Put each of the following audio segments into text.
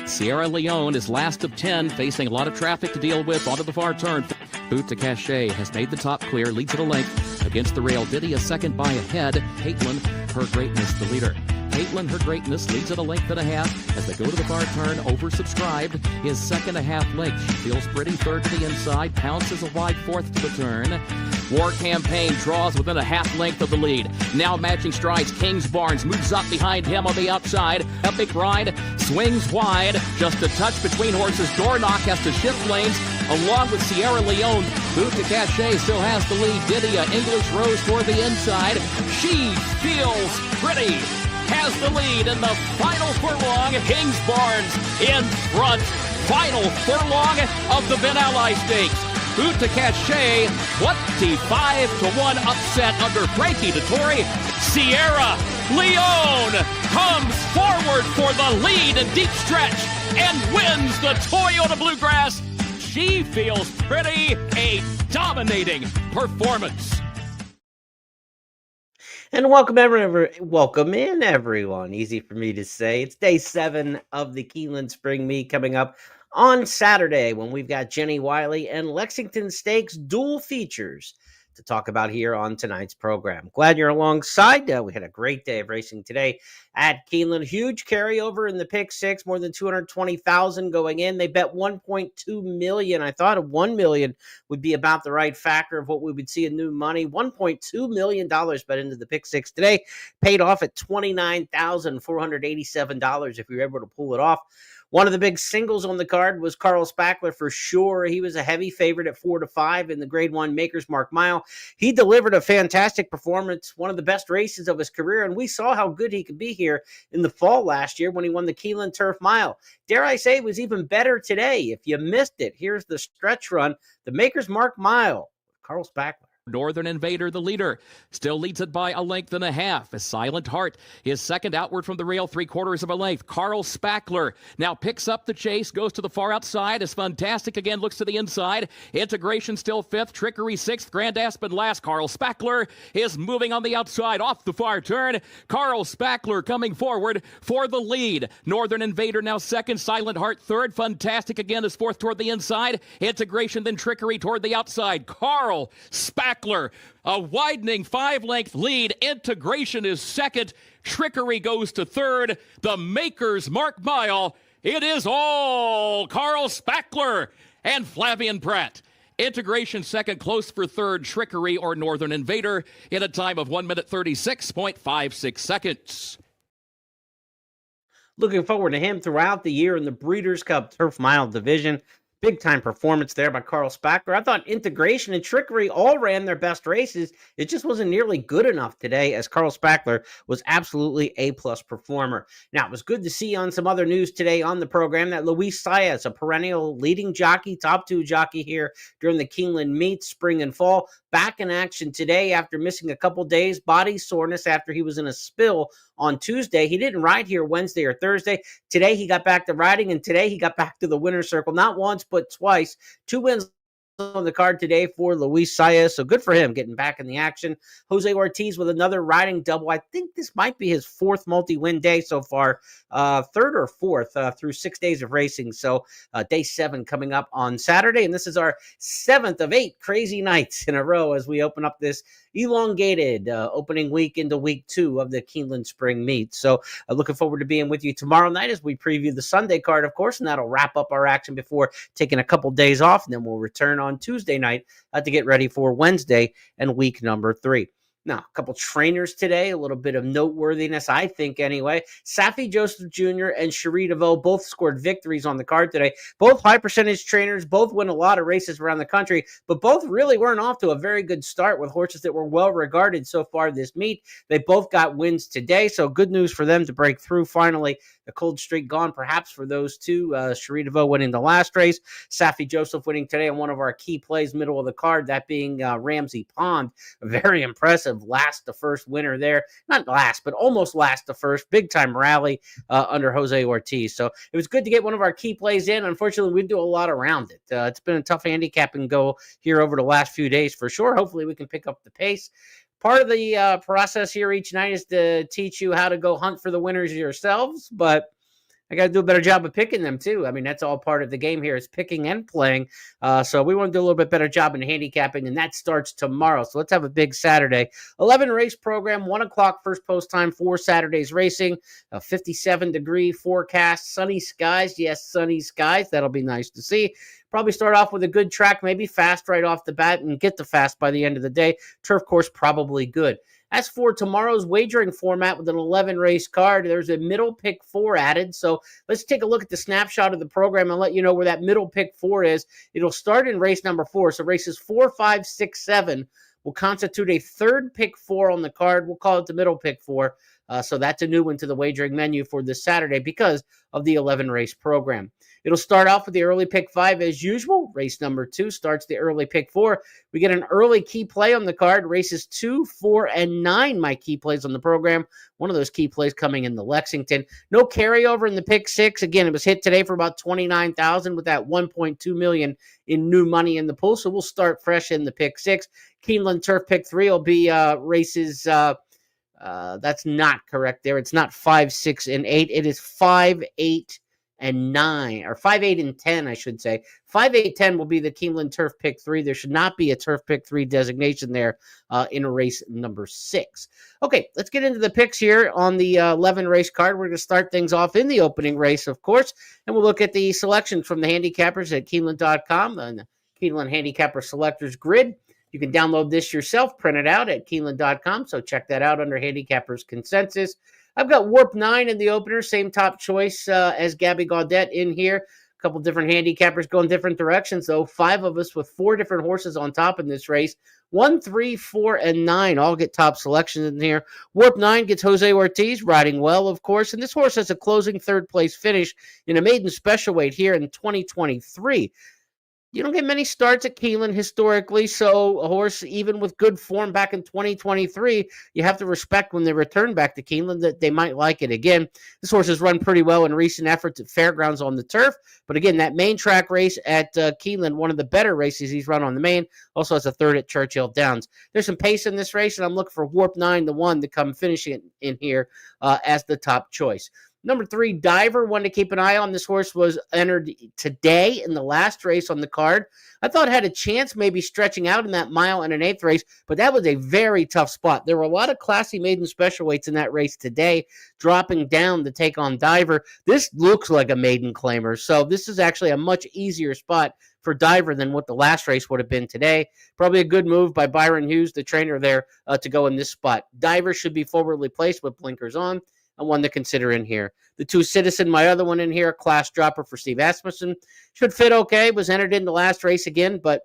Sierra Leone is last of 10, facing a lot of traffic to deal with onto the far turn. Boot to Cachet has made the top clear, leads at a length against the rail. Diddy a second by a head. Caitlin, Her Greatness, the leader. Caitlin, Her Greatness leads at a length and a half as they go to the far turn. Oversubscribed is second a half length. She feels pretty third to the inside. Pounces a wide fourth to the turn. War Campaign draws within a half length of the lead. Now matching strides. Kings Barnes moves up behind him on the outside. Epic Ride swings wide. Just a touch between horses. Doorknock has to shift lanes along with Sierra Leone. Boot to Cachet still has the lead. Didia, English Rose toward the inside. She feels pretty. Has the lead in the final furlong. Kings Barnes in front. Final furlong of the Ben Ally Stakes. Boot to Cachet, 25-1 upset under Frankie Dettori. Sierra Leone comes forward for the lead in deep stretch and wins the Toyota Bluegrass. She feels pretty. A dominating performance. And welcome in, everyone. Easy for me to say. It's day 7 of the Keeneland Spring Meet coming up on Saturday when we've got Jenny Wiley and Lexington Stakes dual features to talk about here on tonight's program. Glad you're alongside. We had a great day of racing today at Keeneland. Huge carryover in the pick six, more than 220,000 going in. They bet 1.2 million. I thought of 1 million would be about the right factor of what we would see in new money. $1.2 million bet into the pick six today. Paid off at $29,487 if you're able to pull it off. One of the big singles on the card was Carl Spackler for sure. He was a heavy favorite at 4-5 in the Grade 1 Maker's Mark Mile. He delivered a fantastic performance, one of the best races of his career, and we saw how good he could be here in the fall last year when he won the Keeneland Turf Mile. Dare I say it was even better today. If you missed it, here's the stretch run, the Maker's Mark Mile, Carl Spackler. Northern Invader, the leader, still leads it by a length and a half. A Silent Heart, his second outward from the rail, 3/4 of a length. Carl Spackler now picks up the chase, goes to the far outside. Is Fantastic again, looks to the inside. Integration still fifth. Trickery sixth. Grand Aspen last. Carl Spackler is moving on the outside off the far turn. Carl Spackler coming forward for the lead. Northern Invader now second. Silent Heart third. Fantastic again is fourth toward the inside. Integration, then Trickery toward the outside. Carl Spackler, a widening 5-length lead. Integration is second. Trickery goes to third. The Maker's Mark Mile. It is all Carl Spackler and Flavian Pratt. Integration second, close for third. Trickery or Northern Invader in a time of 1 minute 36.56 seconds. Looking forward to him throughout the year in the Breeders' Cup Turf Mile division. Big-time performance there by Carl Spackler. I thought Integration and Trickery all ran their best races. It just wasn't nearly good enough today, as Carl Spackler was absolutely A-plus performer. Now, it was good to see on some other news today on the program that Luis Saez, a perennial leading jockey, top 2 jockey here during the Keeneland meets, spring and fall, back in action today after missing a couple days, body soreness after he was in a spill on Tuesday. He didn't ride here Wednesday or Thursday. Today he got back to riding, and today he got back to the winner's circle, not once, but twice. 2 wins on the card today for Luis Saez, so good for him getting back in the action. Jose Ortiz with another riding double. I think this might be his 4th multi-win day so far, 3rd or 4th through 6 days of racing. So day 7 coming up on Saturday, and this is our 7th of 8 crazy nights in a row as we open up this elongated opening week into week 2 of the Keeneland Spring Meet. So looking forward to being with you tomorrow night as we preview the Sunday card, of course, and that'll wrap up our action before taking a couple days off, and then we'll return on Tuesday night to get ready for Wednesday and week number 3. Now, a couple trainers today, a little bit of noteworthiness, I think, anyway. Safi Joseph Jr. and Cherie DeVoe both scored victories on the card today. Both high-percentage trainers, both win a lot of races around the country, but both really weren't off to a very good start with horses that were well-regarded so far this meet. They both got wins today, so good news for them to break through finally. The cold streak gone, perhaps, for those two. Cherie DeVoe winning the last race. Safi Joseph winning today on one of our key plays, middle of the card, that being Ramsey Pond. Very impressive last to first winner there. Not last, but almost last to first. Big time rally under Jose Ortiz. So it was good to get one of our key plays in. Unfortunately, we didn't do a lot around it. It's been a tough handicapping go here over the last few days for sure. Hopefully we can pick up the pace. Part of the process here each night is to teach you how to go hunt for the winners yourselves, but I got to do a better job of picking them too. I mean, that's all part of the game here is picking and playing. So we want to do a little bit better job in handicapping, and that starts tomorrow. So let's have a big Saturday. 11 race program, 1 o'clock first post time for Saturday's racing. A 57-degree forecast, sunny skies. Yes, sunny skies. That'll be nice to see. Probably start off with a good track, maybe fast right off the bat and get the fast by the end of the day. Turf course, probably good. As for tomorrow's wagering format with an 11-race card, there's a middle pick 4 added. So let's take a look at the snapshot of the program and let you know where that middle pick 4 is. It'll start in race number 4. So races 4, 5, 6, 7 will constitute a third pick 4 on the card. We'll call it the middle pick 4. So that's a new one to the wagering menu for this Saturday because of the 11-race program. It'll start off with the early pick 5 as usual. Race number 2 starts the early pick 4. We get an early key play on the card. Races 2, 4, and 9, my key plays on the program. One of those key plays coming in the Lexington. No carryover in the pick 6. Again, it was hit today for about $29,000 with that $1.2 million in new money in the pool. So we'll start fresh in the pick 6. Keeneland Turf pick 3 will be races... that's not correct there. It's not 5, 6, and 8. It is 5, 8, and 9, or 5, 8, and 10, I should say. 5, 8, 10 will be the Keeneland Turf pick 3. There should not be a Turf pick 3 designation there in race number 6. Okay, let's get into the picks here on the 11 race card. We're going to start things off in the opening race, of course, and we'll look at the selections from the handicappers at Keeneland.com and the Keeneland Handicapper Selectors Grid. You can download this yourself, print it out at Keeneland.com, so check that out under Handicappers Consensus. I've got Warp 9 in the opener, same top choice as Gabby Gaudette in here. A couple different handicappers going different directions, though. 5 of us with 4 different horses on top in this race. 1, 3, 4, and 9 all get top selections in here. Warp 9 gets Jose Ortiz, riding well, of course, and this horse has a closing third-place finish in a maiden special weight here in 2023. You don't get many starts at Keeneland historically, so a horse, even with good form back in 2023, you have to respect when they return back to Keeneland that they might like it again. This horse has run pretty well in recent efforts at fairgrounds on the turf, but again, that main track race at Keeneland, one of the better races he's run on the main, also has a third at Churchill Downs. There's some pace in this race, and I'm looking for Warp 9, the one to come finishing in here as the top choice. Number 3, Diver, one to keep an eye on. This horse was entered today in the last race on the card. I thought it had a chance maybe stretching out in that mile and an eighth race, but that was a very tough spot. There were a lot of classy maiden special weights in that race today, dropping down to take on Diver. This looks like a maiden claimer, so this is actually a much easier spot for Diver than what the last race would have been today. Probably a good move by Byron Hughes, the trainer there, to go in this spot. Diver should be forwardly placed with blinkers on. And one to consider in here. The 2 Citizen, my other one in here, class dropper for Steve Asmussen. Should fit okay. Was entered in the last race again, but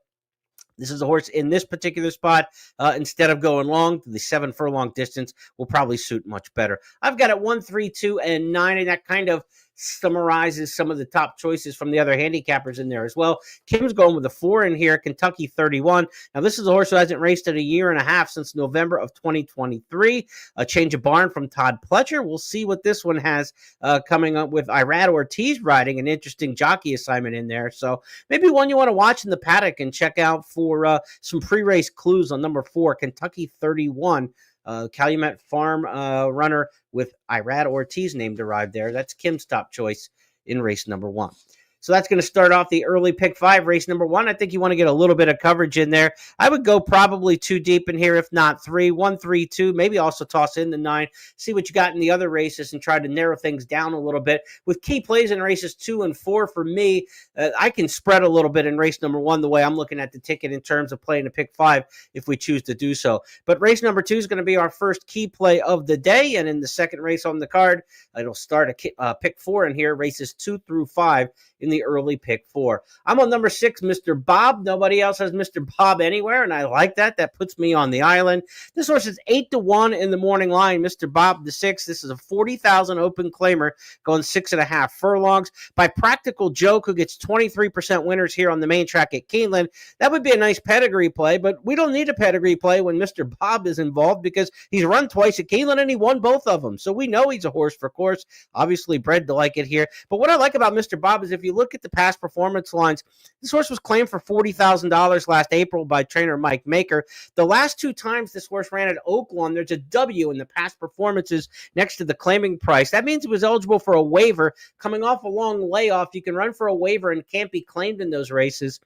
this is a horse in this particular spot. Instead of going long, the 7 furlong distance will probably suit much better. I've got it 1, 3, 2, and 9, and that kind of summarizes some of the top choices from the other handicappers in there as well. Kim's going with a 4 in here, Kentucky 31. Now, this is a horse who hasn't raced in a year and a half since November of 2023. A change of barn from Todd Pletcher. We'll see what this one has coming up with Irad Ortiz riding, an interesting jockey assignment in there. So maybe one you want to watch in the paddock and check out for some pre-race clues on number 4, Kentucky 31. Calumet Farm runner with Irad Ortiz name derived there. That's Kim's top choice in race number 1. So that's going to start off the early pick 5, race number 1. I think you want to get a little bit of coverage in there. I would go probably 2 deep in here, if not 3. 1, 3, 2, maybe also toss in the 9. See what you got in the other races and try to narrow things down a little bit. With key plays in races 2 and 4 for me, I can spread a little bit in race number 1 the way I'm looking at the ticket in terms of playing a pick 5 if we choose to do so. But race number 2 is going to be our first key play of the day, and in the second race on the card, it'll start a pick 4 in here, races 2 through 5 in the early pick 4. I'm on number 6, Mr. Bob. Nobody else has Mr. Bob anywhere, and I like that. That puts me on the island. This horse is 8-1 in the morning line. Mr. Bob the 6. This is a 40,000 open claimer going 6.5 furlongs. By Practical Joke, who gets 23% winners here on the main track at Keeneland. That would be a nice pedigree play, but we don't need a pedigree play when Mr. Bob is involved because he's run twice at Keeneland and he won both of them. So we know he's a horse for course. Obviously bred to like it here. But what I like about Mr. Bob is if you look at the past performance lines, this horse was claimed for $40,000 last April by trainer Mike Maker. The last 2 times this horse ran at Oaklawn, there's a W in the past performances next to the claiming price. That means it was eligible for a waiver. Coming off a long layoff, you can run for a waiver and can't be claimed in those races.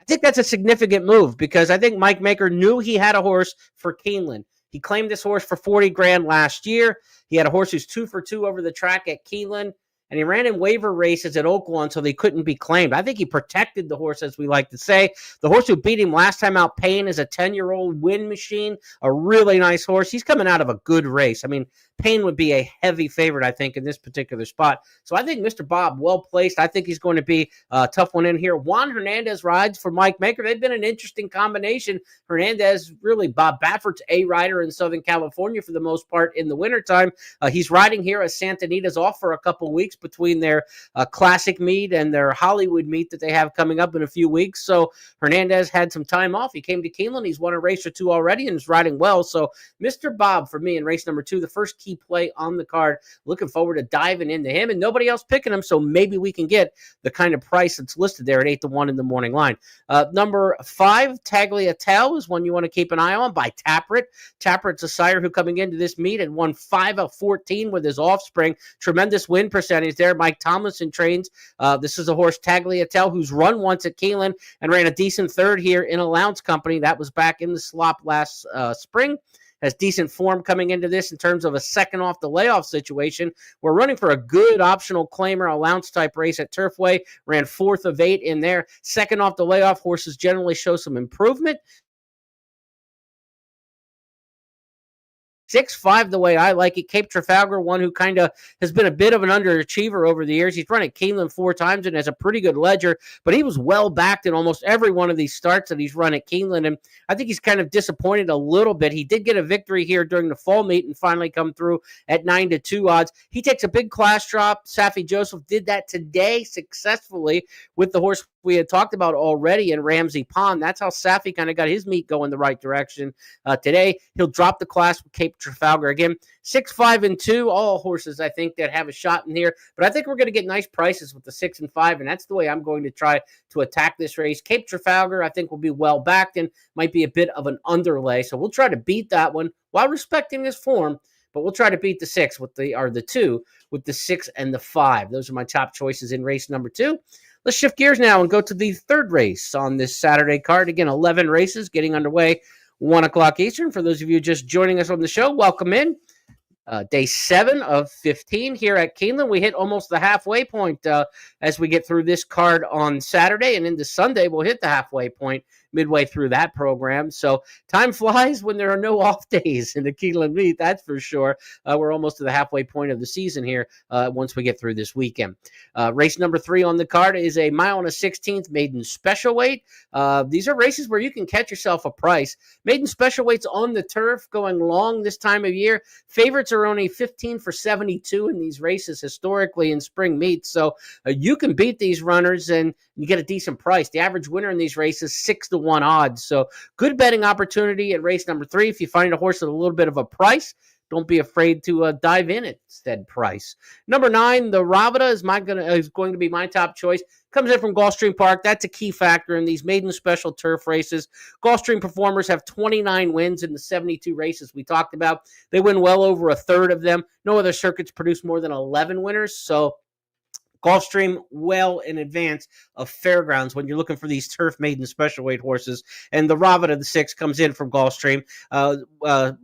I think that's a significant move because I think Mike Maker knew he had a horse for Keeneland. He claimed this horse for $40,000 last year. He had a horse who's 2 for 2 over the track at Keeneland, and he ran in waiver races at Oaklawn so they couldn't be claimed. I think he protected the horse, as we like to say. The horse who beat him last time out, Payne, is a 10-year-old Win Machine, a really nice horse. He's coming out of a good race. I mean, Payne would be a heavy favorite, I think, in this particular spot. So I think Mr. Bob, well-placed. I think he's going to be a tough one in here. Juan Hernandez rides for Mike Maker. They've been an interesting combination. Hernandez, really Bob Baffert's a rider in Southern California for the most part in the wintertime. He's riding here as Santa Anita's off for a couple weeks between their classic meet and their Hollywood meet that they have coming up in a few weeks. So Hernandez had some time off. He came to Keeneland. He's won a race or 2 already and is riding well. So Mr. Bob for me in race number 2, the first key play on the card. Looking forward to diving into him and nobody else picking him. So maybe we can get the kind of price that's listed there at 8-1 in the morning line. Number 5, Tagliatelle, is one you want to keep an eye on by Taprit. Taprit's a sire who coming into this meet had won 5 of 14 with his offspring. Tremendous win percentage there. Mike Tomlinson trains. This is a horse, Tagliatelle, who's run once at Keeneland and ran a decent third here in Allowance Company. That was back in the slop last spring. Has decent form coming into this in terms of a second off the layoff situation. We're running for a good optional claimer allowance type race at Turfway. Ran 4th of 8 in there. Second off the layoff, horses generally show some improvement. 6-5 the way I like it. Cape Trafalgar, one who kind of has been a bit of an underachiever over the years. He's run at Keeneland 4 times and has a pretty good ledger, but he was well backed in almost every one of these starts that he's run at Keeneland, and I think he's kind of disappointed a little bit. He did get a victory here during the fall meet and finally come through at 9-2 odds. He takes a big class drop. Safi Joseph did that today successfully with the horse we had talked about already in Ramsey Pond. That's how Safi kind of got his meet going the right direction. Today, he'll drop the class with Cape Trafalgar. Again, 6, 5, and 2, all horses I think that have a shot in here. But I think we're going to get nice prices with the 6 and 5, and that's the way I'm going to try to attack this race. Cape Trafalgar, I think, will be well backed and might be a bit of an underlay. So we'll try to beat that one while respecting his form. But we'll try to beat the 6 with the 2 with the 6 and the 5. Those are my top choices in race number 2. Let's shift gears now and go to the 3rd race on this Saturday card. Again, 11 races getting underway, 1 o'clock Eastern. For those of you just joining us on the show, welcome in. Day 7 of 15 here at Keeneland. We hit almost the halfway point as we get through this card on Saturday, and into Sunday we'll hit the halfway point midway through that program. So time flies when there are no off days in the Keeneland meet, that's for sure. We're almost to the halfway point of the season here once we get through this weekend. Race number 3 on the card is a 1.16 maiden special weight. These are races where you can catch yourself a price. Maiden special weights on the turf going long this time of year. Favorites are only 15 for 72 in these races historically in spring meets. So you can beat these runners and you get a decent price. The average winner in these races, 6-1 odds. So good betting opportunity at race number 3. If you find a horse at a little bit of a price, don't be afraid to dive in at said price. Number 9, the Ravida is going to be my top choice. Comes in from Gulfstream Park. That's a key factor in these maiden special turf races. Gulfstream performers have 29 wins in the 72 races we talked about. They win well over a third of them. No other circuits produce more than 11 winners. So Gulfstream well in advance of Fairgrounds when you're looking for these turf maiden special weight horses. And the Ravida, the 6, comes in from Gulfstream.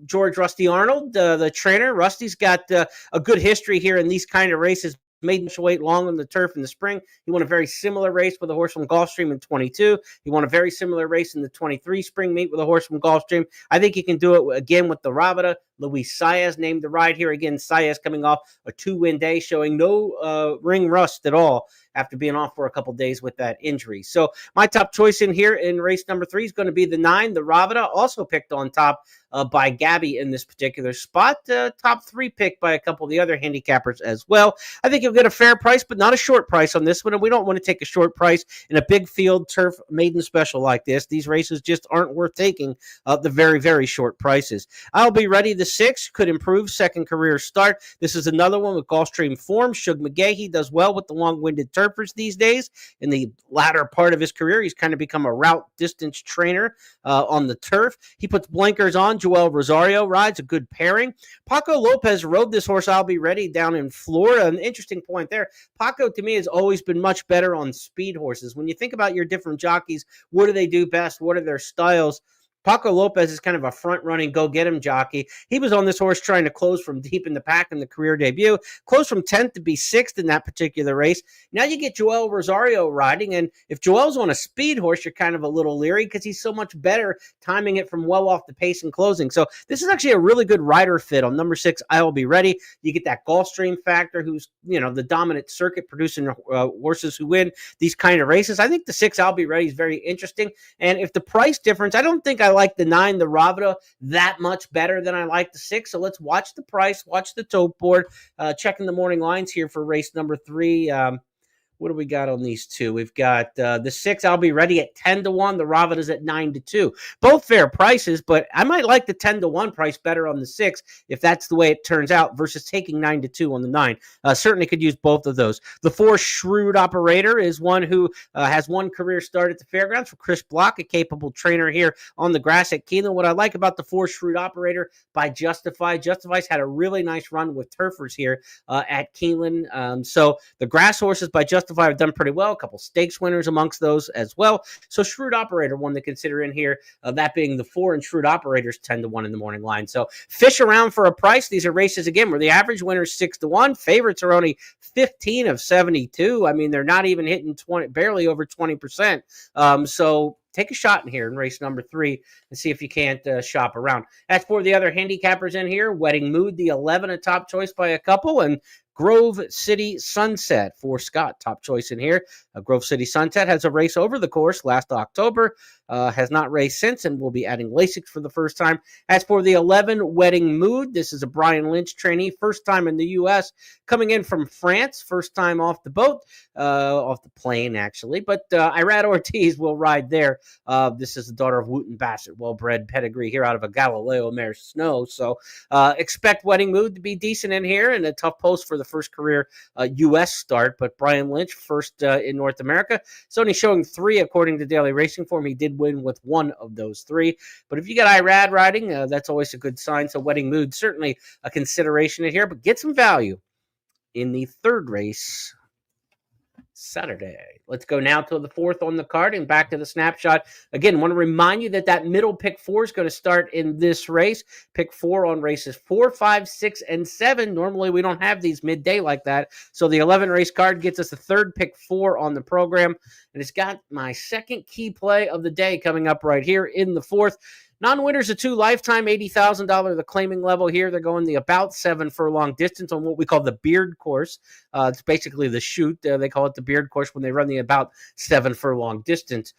George Rusty Arnold, the trainer. Rusty's got a good history here in these kind of races. Maiden special weight long on the turf in the spring. He won a very similar race with a horse from Gulfstream in 22. He won a very similar race in the 23 spring meet with a horse from Gulfstream. I think he can do it again with the Ravida. Luis Saez named the ride here. Again, Saez coming off a 2-win day, showing no ring rust at all after being off for a couple days with that injury. So my top choice in here in race number 3 is going to be the 9, the Ravida, also picked on top by Gabby in this particular spot. Top 3 picked by a couple of the other handicappers as well. I think you'll get a fair price, but not a short price on this one. And we don't want to take a short price in a big field turf maiden special like this. These races just aren't worth taking the very, very short prices. I'll be ready the 6 could improve, second career start. This is another one with Gulfstream form. Shug McGahee does well with the long-winded turfers these days. In the latter part of his career, he's kind of become a route distance trainer on the turf. He puts blinkers on. Joel Rosario rides, a good pairing. Paco Lopez rode this horse, I'll Be Ready, down in Florida. An interesting point there. Paco, to me, has always been much better on speed horses. When you think about your different jockeys, what do they do best? What are their styles? Paco Lopez is kind of a front-running, go-get-him jockey. He was on this horse trying to close from deep in the pack in the career debut, closed from 10th to be 6th in that particular race. Now you get Joel Rosario riding, and if Joel's on a speed horse, you're kind of a little leery because he's so much better timing it from well off the pace and closing. So this is actually a really good rider fit on number 6, I'll Be Ready. You get that Gulfstream factor, who's, the dominant circuit producing horses who win these kind of races. I think the 6, I'll Be Ready, is very interesting. And if the price difference, I don't think I like the 9, the Ravida, that much better than I like the 6. So let's watch the price, watch the tote board, checking the morning lines here for race number 3. What do we got on these two? We've got the 6, I'll Be Ready, at 10-1. The Ravida's at 9-2. Both fair prices, but I might like the 10-1 price better on the 6 if that's the way it turns out versus taking 9-2 on the 9. Certainly could use both of those. The 4, Shrewd Operator, is one who has one career start at the fairgrounds for Chris Block, a capable trainer here on the grass at Keeneland. What I like about the 4, Shrewd Operator by Justify's had a really nice run with turfers here at Keeneland. So the grass horses by Justify have done pretty well. A couple stakes winners amongst those as well. So Shrewd Operator, one to consider in here, that being the 4, and Shrewd Operator's 10-1 in the morning line. So fish around for a price. These are races, again, where the average winner is 6-1. Favorites are only 15 of 72. I mean, they're not even hitting 20, barely over 20%. So take a shot in here in race number 3 and see if you can't shop around. As for the other handicappers in here, Wedding Mood, the 11, a top choice by a couple, and Grove City Sunset for Scott, top choice in here. Grove City Sunset has a race over the course last October, has not raced since, and will be adding Lasix for the first time. As for the 11, Wedding Mood, this is a Brian Lynch trainee, first time in the U.S., coming in from France, first time off the boat, off the plane, actually. But Irad Ortiz will ride there. This is the daughter of Wooten Bassett, well-bred pedigree here out of a Galileo mare Snow. So expect Wedding Mood to be decent in here, and a tough post for the first career U.S. start. But Brian Lynch, first in North America. It's only showing 3 according to Daily Racing Form. He did win with 1 of those 3. But if you got Irad riding, that's always a good sign. So Wedding Mood, certainly a consideration in here, but get some value in the 3rd race Saturday. Let's go now to the 4th on the card and back to the snapshot. Again, want to remind you that middle pick 4 is going to start in this race. Pick 4 on races 4, 5, 6, and 7. Normally, we don't have these midday like that. So the 11 race card gets us the 3rd pick 4 on the program. And it's got my second key play of the day coming up right here in the 4th. Non-winners of 2 lifetime, $80,000 the claiming level here. They're going the about 7 furlong distance on what we call the beard course. It's basically the chute. They call it the beard course when they run the about 7 furlong distance.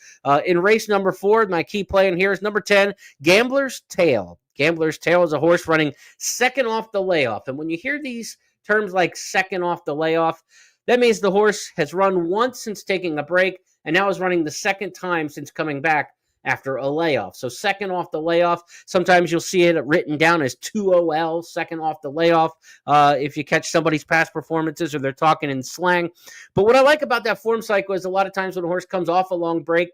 In race number 4, my key play in here is number 10, Gambler's Tail. Gambler's Tail is a horse running second off the layoff. And when you hear these terms like second off the layoff, that means the horse has run once since taking a break and now is running the second time since coming back after a layoff. So second off the layoff, sometimes you'll see it written down as 2OL, second off the layoff, if you catch somebody's past performances or they're talking in slang. But what I like about that form cycle is a lot of times when a horse comes off a long break,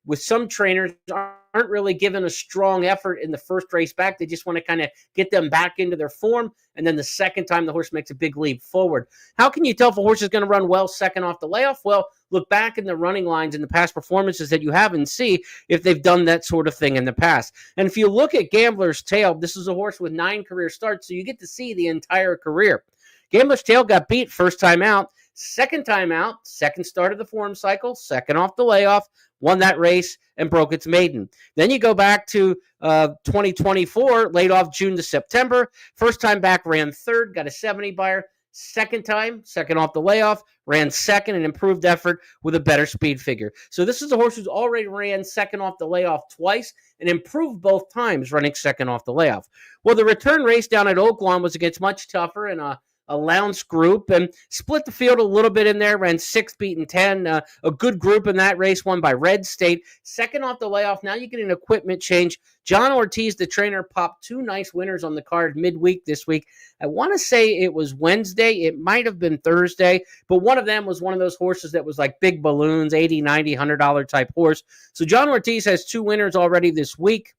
with some trainers, aren't really given a strong effort in the first race back. They just want to kind of get them back into their form, and then the second time the horse makes a big leap forward. How can you tell if a horse is going to run well second off the layoff? Well, look back in the running lines in the past performances that you have and see if they've done that sort of thing in the past. And if you look at Gambler's Tail, this is a horse with 9 career starts, so you get to see the entire career. Gambler's Tail got beat first time out, second time out, second start of the form cycle, second off the layoff, won that race and broke its maiden. Then you go back to 2024, laid off June to September. First time back, ran third, got a 70 buyer. Second time, second off the layoff, ran second, an improved effort with a better speed figure. So this is a horse who's already ran second off the layoff twice and improved both times running second off the layoff. Well, the return race down at Oaklawn was against much tougher and a allowance group and split the field a little bit in there. Ran 6, beaten 10. A good group in that race, won by Red State. Second off the layoff. Now you get an equipment change. John Ortiz, the trainer, popped 2 nice winners on the card midweek this week. I want to say it was Wednesday. It might have been Thursday, but one of them was one of those horses that was like big balloons, $80, $90, $100 type horse. So John Ortiz has 2 winners already this week.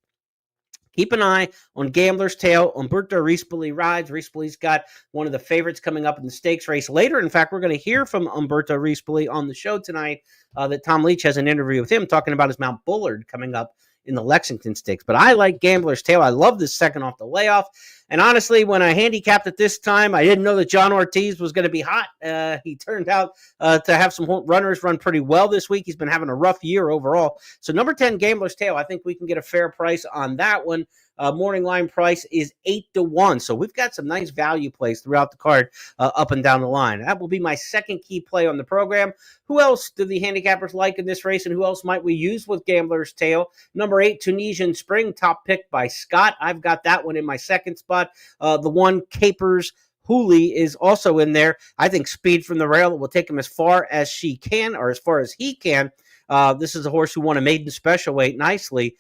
Keep an eye on Gambler's Tale. Umberto Rispoli rides. Rispoli's got one of the favorites coming up in the stakes race later. In fact, we're going to hear from Umberto Rispoli on the show tonight that Tom Leach has an interview with him talking about his Mount Bullard coming up in the Lexington Stakes. But I like Gambler's Tale. I love this second off the layoff. And honestly, when I handicapped it this time, I didn't know that John Ortiz was going to be hot. He turned out to have some runners run pretty well this week. He's been having a rough year overall. So number 10, Gambler's Tale, I think we can get a fair price on that one. Morning line price is 8-1. So we've got some nice value plays throughout the card up and down the line. That will be my second key play on the program. Who else do the handicappers like in this race, and who else might we use with Gambler's Tale? Number 8, Tunisian Spring, top pick by Scott. I've got that one in my second spot. The one, Capers Hooley, is also in there. I think Speed from the Rail will take him as far as she can, or as far as he can. This is a horse who won a maiden special weight nicely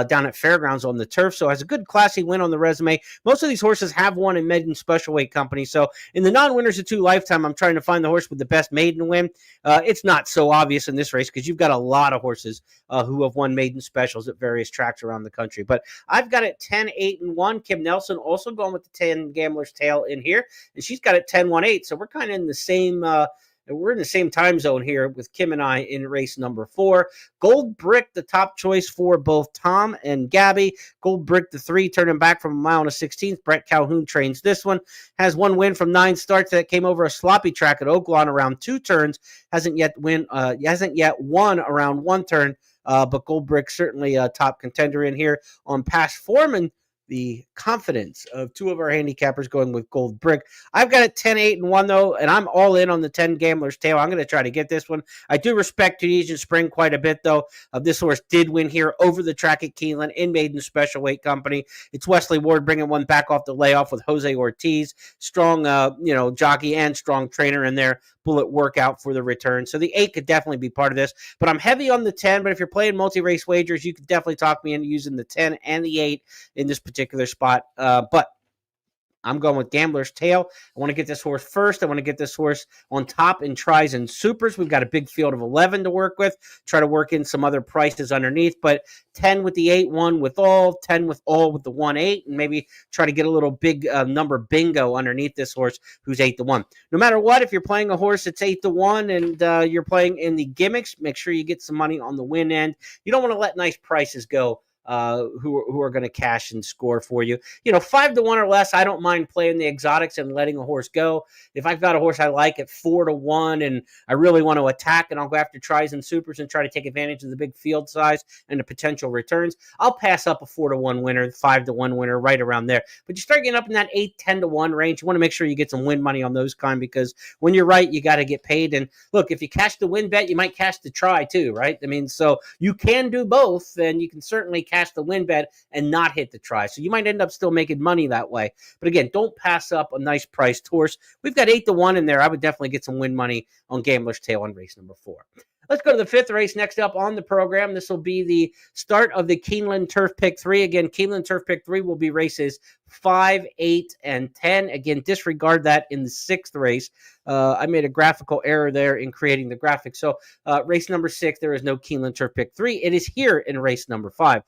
down at Fairgrounds on the turf, so has a good classy win on the resume. Most of these horses have won in maiden special weight company, so in the non-winners of 2 lifetime, I'm trying to find the horse with the best maiden win. It's not so obvious in this race because you've got a lot of horses who have won maiden specials at various tracks around the country, but I've got it 10-8-1. Kim Nelson also going with the 10 Gambler's Tale in here, and she's got it 10-1-8, so we're kind of in the same we're in the same time zone here with Kim and I in race number 4. Gold Brick, the top choice for both Tom and Gabby. Gold Brick, the 3, turning back from 1 16th. Brett Calhoun trains this one. Has 1 win from 9 starts that came over a sloppy track at Oaklawn around 2 turns. Hasn't yet won around 1 turn. But Gold Brick certainly a top contender in here on past form, and the confidence of 2 of our handicappers going with Gold Brick. I've got it 10-8-1 though, and I'm all in on the 10 Gambler's Tale. I'm going to try to get this one. I do respect Tunisian Spring quite a bit though. This horse did win here over the track at Keeneland in maiden special weight company. It's Wesley Ward bringing one back off the layoff with Jose Ortiz. Strong, jockey and strong trainer in there. Bullet workout for the return. So the 8 could definitely be part of this, but I'm heavy on the 10. But if you're playing multi-race wagers, you could definitely talk me into using the 10 and the 8 in this particular spot. But I'm going with Gambler's Tale. I want to get this horse first. I want to get this horse on top in tries and supers. We've got a big field of 11 to work with. Try to work in some other prices underneath, but 10 with the 8-1 with all, 10 with all with the 1-8, and maybe try to get a little big number bingo underneath this horse who's 8-1. No matter what, if you're playing a horse that's 8-1 and you're playing in the gimmicks, make sure you get some money on the win end. You don't want to let nice prices go. Who are going to cash and score for you. 5-1 or less, I don't mind playing the exotics and letting a horse go. If I've got a horse I like at 4-1 and I really want to attack, and I'll go after tries and supers and try to take advantage of the big field size and the potential returns, I'll pass up a 4-1 winner, 5-1 winner, right around there. But you start getting up in that 8-10-1 range, you want to make sure you get some win money on those kind, because when you're right, you got to get paid. And look, if you cash the win bet, you might cash the try too, right? I mean, so you can do both, and you can certainly cash the win bet and not hit the try. So you might end up still making money that way. But again, don't pass up a nice priced horse. We've got 8-1 in there. I would definitely get some win money on Gambler's Tale on race number 4. Let's go to the 5th race next up on the program. This will be the start of the Keeneland Turf Pick 3. Again, Keeneland Turf Pick 3 will be races 5, 8, and 10. Again, disregard that in the 6th race. I made a graphical error there in creating the graphic. So race number 6, there is no Keeneland Turf Pick 3. It is here in race number 5.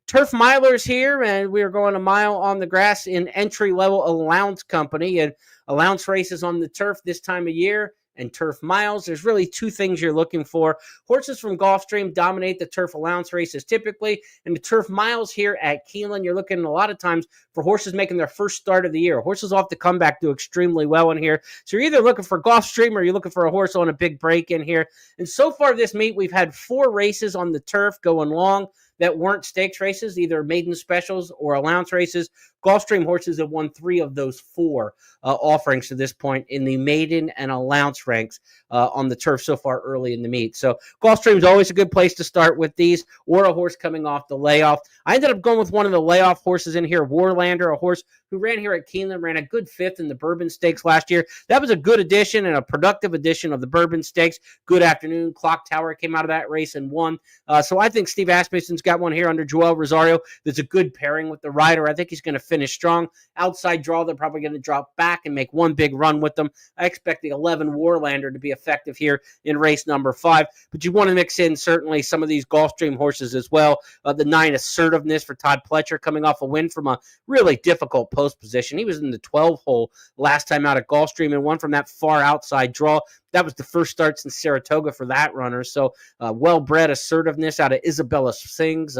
Turf Milers here, and we are going a mile on the grass in entry-level allowance company, and allowance races on the turf this time of year. And turf miles, there's really 2 things you're looking for. Horses from Gulfstream dominate the turf allowance races typically, and the turf miles here at Keeneland, you're looking a lot of times for horses making their first start of the year. Horses off the comeback do extremely well in here. So you're either looking for Gulfstream or you're looking for a horse on a big break in here. And so far this meet, we've had 4 races on the turf going long that weren't stakes races, either maiden specials or allowance races. Gulfstream horses have won 3 of those 4 offerings to this point in the maiden and allowance ranks on the turf so far early in the meet. So Gulfstream is always a good place to start with these, or a horse coming off the layoff. I ended up going with one of the layoff horses in here, Warlander, a horse who ran here at Keeneland, ran a good fifth in the Bourbon Stakes last year. That was a good addition and a productive addition of the Bourbon Stakes. Good afternoon. Clock Tower came out of that race and won. So I think Steve Asmussen's got one here under Joel Rosario. That's a good pairing with the rider. I think he's going to finish strong. Outside draw, they're probably going to drop back and make one big run with them. I expect the 11 Warlander to be effective here in race number 5. But you want to mix in certainly some of these Gulfstream horses as well. The 9 Assertiveness for Todd Pletcher coming off a win from a really difficult post position. He was in the 12 hole last time out at Gulfstream and won from that far outside draw. That was the first start since Saratoga for that runner. So well-bred Assertiveness out of Isabella Sings.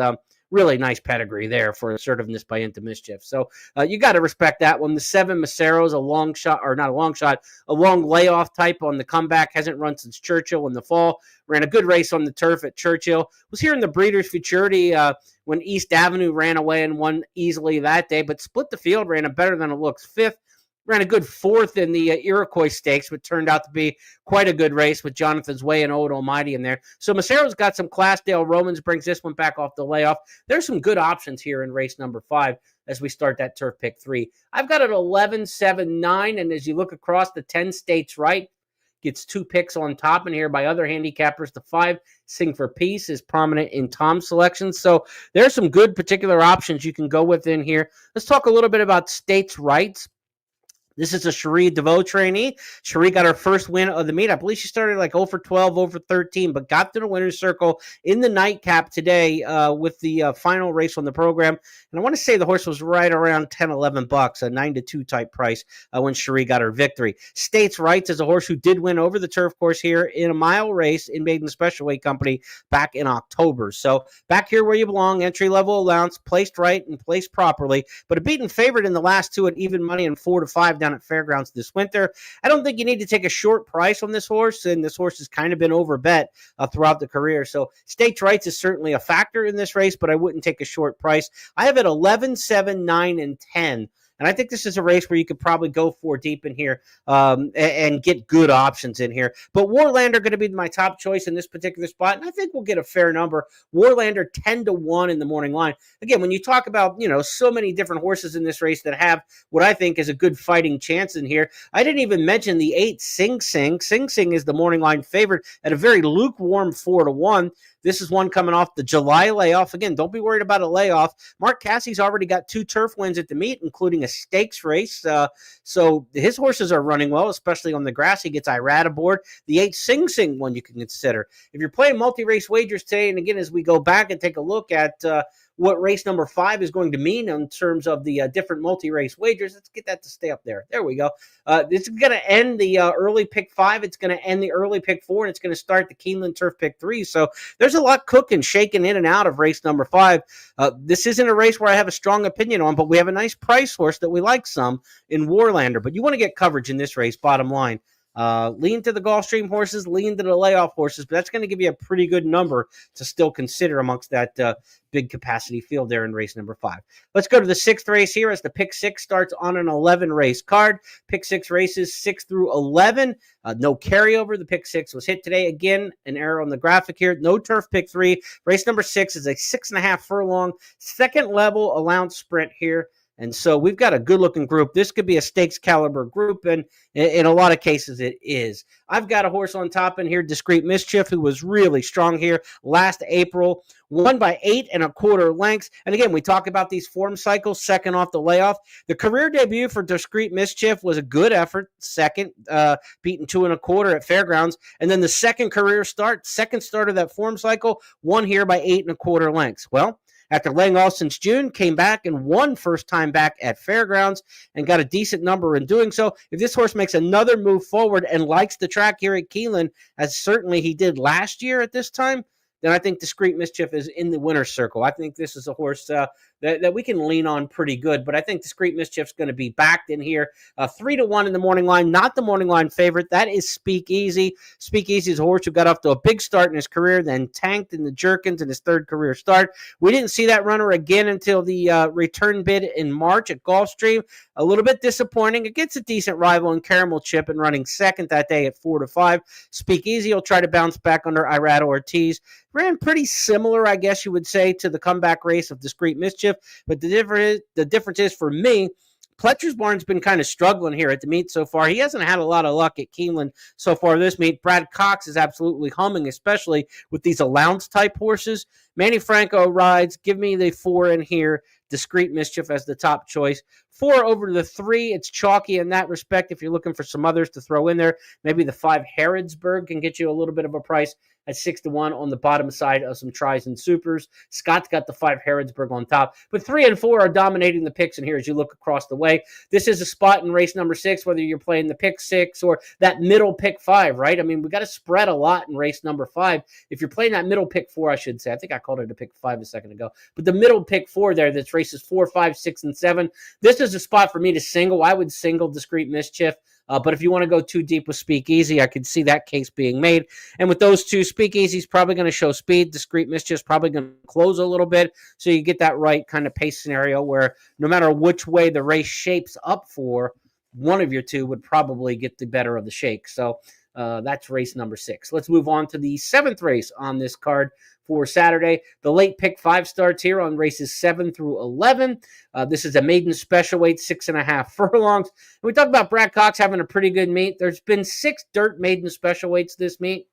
Really nice pedigree there for Assertiveness by Into Mischief. So you got to respect that one. The 7 Macero's a long shot, or not a long shot, a long layoff type on the comeback. Hasn't run since Churchill in the fall. Ran a good race on the turf at Churchill. Was here in the Breeders' Futurity when East Avenue ran away and won easily that day, but split the field, ran a better than it looks 5th. Ran a good 4th in the Iroquois Stakes, which turned out to be quite a good race with Jonathan's Way and Old Almighty in there. So Macero's got some class. Dale Romans brings this one back off the layoff. There's some good options here in race number 5 as we start that turf pick 3. I've got it 11, 7, 9, and as you look across the 10 states right, gets 2 picks on top in here by other handicappers. The 5, Sing for Peace, is prominent in Tom's selections. So there's some good particular options you can go with in here. Let's talk a little bit about states' rights. This is a Cherie DeVoe trainee. Cherie got her first win of the meet. I believe she started like 0 for 12, 0 for 13, but got to the winner's circle in the nightcap today with the final race on the program. And I want to say the horse was right around 10, 11 bucks, a 9-2 type price when Cherie got her victory. States Rights is a horse who did win over the turf course here in a mile race in Maiden Special Weight Company back in October. So back here where you belong, entry-level allowance, placed right and placed properly, but a beaten favorite in the last 2 at even money and 4 to 5 down at Fairgrounds this winter. I don't think you need to take a short price on this horse, and this horse has kind of been overbet throughout the career. So States Rights is certainly a factor in this race, but I wouldn't take a short price. I have it 11, 7, 9, and 10. And I think this is a race where you could probably go 4 deep in here and get good options in here. But Warlander going to be my top choice in this particular spot, and I think we'll get a fair number. Warlander 10-1 in the morning line. Again, when you talk about, so many different horses in this race that have what I think is a good fighting chance in here, I didn't even mention the 8 Sing Sing. Sing Sing is the morning line favorite at a very lukewarm 4-1. This is one coming off the July layoff. Again, don't be worried about a layoff. Mark Cassie's already got 2 turf wins at the meet, including a stakes race. So his horses are running well, especially on the grass. He gets Irad aboard. The 8 Sing Sing one you can consider. If you're playing multi-race wagers today, and again, as we go back and take a look at what race number 5 is going to mean in terms of the different multi-race wagers. Let's get that to stay up there. There we go. This is going to end the early pick 5. It's going to end the early pick 4, and it's going to start the Keeneland Turf pick 3. So there's a lot cooking, shaking in and out of race number 5. This isn't a race where I have a strong opinion on, but we have a nice price horse that we like some in Warlander. But you want to get coverage in this race, bottom line. Lean to the Gulfstream horses, lean to the layoff horses, but that's going to give you a pretty good number to still consider amongst that big capacity field there in race number 5. Let's go to the 6th race here as the pick 6 starts on an 11 race card. Pick 6 races 6 through 11. No carryover. The pick 6 was hit today. Again, an error on the graphic here. No turf pick 3. Race number 6 is a 6.5 furlong, second level allowance sprint here. And so we've got a good-looking group. This could be a stakes caliber group, and in a lot of cases it is. I've got a horse on top in here, Discreet Mischief, who was really strong here last April. Won by 8 1/4 lengths. And again, we talk about these form cycles, second off the layoff. The career debut for Discreet Mischief was a good effort. Second, beaten 2 1/4 at Fairgrounds. And then the second career start, second start of that form cycle, won here by 8 1/4 lengths. Well, after laying off since June, came back and won first time back at Fairgrounds and got a decent number in doing so. If this horse makes another move forward and likes the track here at Keeneland, as certainly he did last year at this time, then I think Discreet Mischief is in the winner's circle. I think this is a horse that we can lean on pretty good, but I think Discreet Mischief's going to be backed in here. 3-1 in the morning line, not the morning line favorite. That is Speakeasy. Speakeasy is a horse who got off to a big start in his career, then tanked in the Jerkins in his 3rd career start. We didn't see that runner again until the return bid in March at Gulfstream. A little bit disappointing. Against a decent rival in Caramel Chip and running second that day at 4 to 5. Speakeasy will try to bounce back under Irad Ortiz. Ran pretty similar, I guess you would say, to the comeback race of Discreet Mischief. But the difference is for me, Pletcher's barn's been kind of struggling here at the meet so far. He hasn't had a lot of luck at Keeneland so far this meet. Brad Cox is absolutely humming, especially with these allowance-type horses. Manny Franco rides. Give me the 4 in here. Discreet Mischief as the top choice. 4 over the 3. It's chalky in that respect. If you're looking for some others to throw in there, maybe the 5 Harrodsburg can get you a little bit of a price at 6-1 on the bottom side of some tries and supers. Scott's got the 5 Harrodsburg on top. But 3 and 4 are dominating the picks in here as you look across the way. This is a spot in race number 6, whether you're playing the pick 6 or that middle pick 5, right? I mean, we got to spread a lot in race number 5. If you're playing that middle pick 4, I should say. I think I called it a pick 5 a second ago. But the middle pick 4 there, that's races 4, 5, 6, and 7. This is a spot for me to single. I would single Discreet Mischief. But if you want to go too deep with Speakeasy, I could see that case being made. And with those two, Speakeasy's probably going to show speed. Discreet Mischief's probably going to close a little bit. So you get that right kind of pace scenario where no matter which way the race shapes up for, one of your two would probably get the better of the shake. So that's race number 6. Let's move on to the 7th race on this card for Saturday. The late pick 5 starts here on races 7 through 11. This is a maiden special weight, 6.5 furlongs. And we talked about Brad Cox having a pretty good meet. There's been 6 dirt maiden special weights this meet.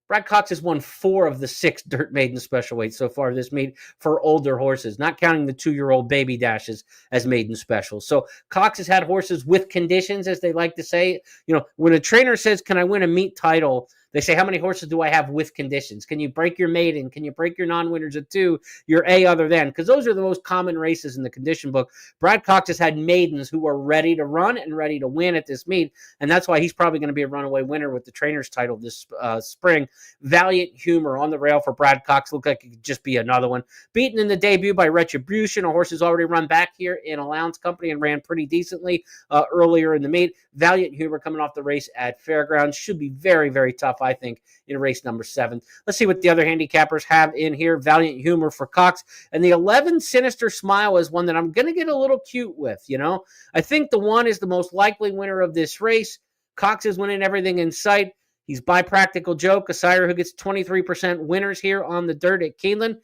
Brad Cox has won 4 of the 6 dirt maiden special weights so far this meet for older horses, not counting the 2-year-old baby dashes as maiden specials. So Cox has had horses with conditions, as they like to say. You know, when a trainer says, can I win a meet title? They say, how many horses do I have with conditions? Can you break your maiden? Can you break your non-winners at 2? Your A other than? Because those are the most common races in the condition book. Brad Cox has had maidens who are ready to run and ready to win at this meet, and that's why he's probably going to be a runaway winner with the trainer's title this spring. Valiant Humor on the rail for Brad Cox. Looked like it could just be another one. Beaten in the debut by Retribution. A horse who's already run back here in Allowance Company and ran pretty decently earlier in the meet. Valiant Humor coming off the race at Fairgrounds. Should be very, very tough, I think, in race number 7. Let's see what the other handicappers have in here. Valiant Humor for Cox. And the 11 Sinister Smile is one that I'm going to get a little cute with, you know. I think the 1 is the most likely winner of this race. Cox is winning everything in sight. He's by Practical Joke, a sire who gets 23% winners here on the dirt at Keeneland.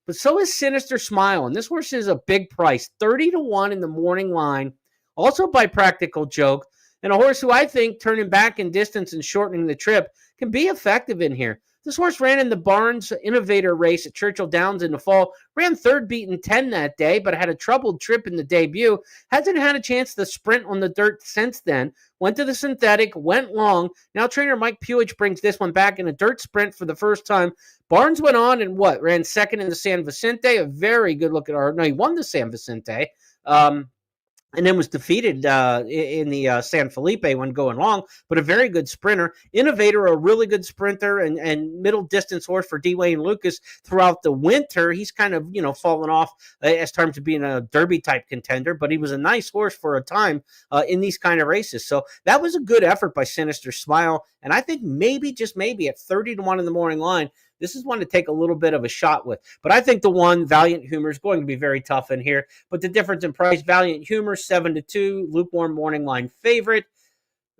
But so is Sinister Smile. And this horse is a big price, 30-1 in the morning line. Also by Practical Joke. And a horse who I think, turning back in distance and shortening the trip, can be effective in here. This horse ran in the Barnes Innovator race at Churchill Downs in the fall. Ran 3rd beaten 10 that day, but had a troubled trip in the debut. Hasn't had a chance to sprint on the dirt since then. Went to the synthetic, went long. Now trainer Mike Puich brings this one back in a dirt sprint for the first time. Barnes went on and ran 2nd in the San Vicente. A very good look at he won the San Vicente. And then was defeated in the San Felipe when going long, but a very good sprinter. Innovator, a really good sprinter and middle distance horse for D. Wayne Lucas throughout the winter. He's kind of, fallen off as terms of being a Derby-type contender, but he was a nice horse for a time in these kind of races. So that was a good effort by Sinister Smile, and I think maybe, just maybe, at 30-1 in the morning line, this is one to take a little bit of a shot with. But I think the 1, Valiant Humor, is going to be very tough in here. But the difference in price, Valiant Humor, 7-2, lukewarm morning line favorite.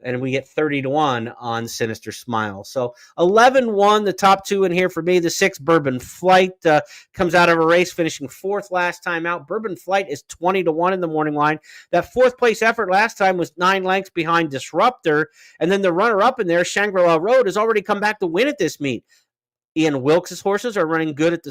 And we get 30-1 on Sinister Smile. So 11-1, the top 2 in here for me. The 6, Bourbon Flight, comes out of a race, finishing 4th last time out. Bourbon Flight is 20-1 in the morning line. That 4th place effort last time was 9 lengths behind Disruptor. And then the runner-up in there, Shangri-La Road, has already come back to win at this meet. Ian Wilkes' horses are running good at the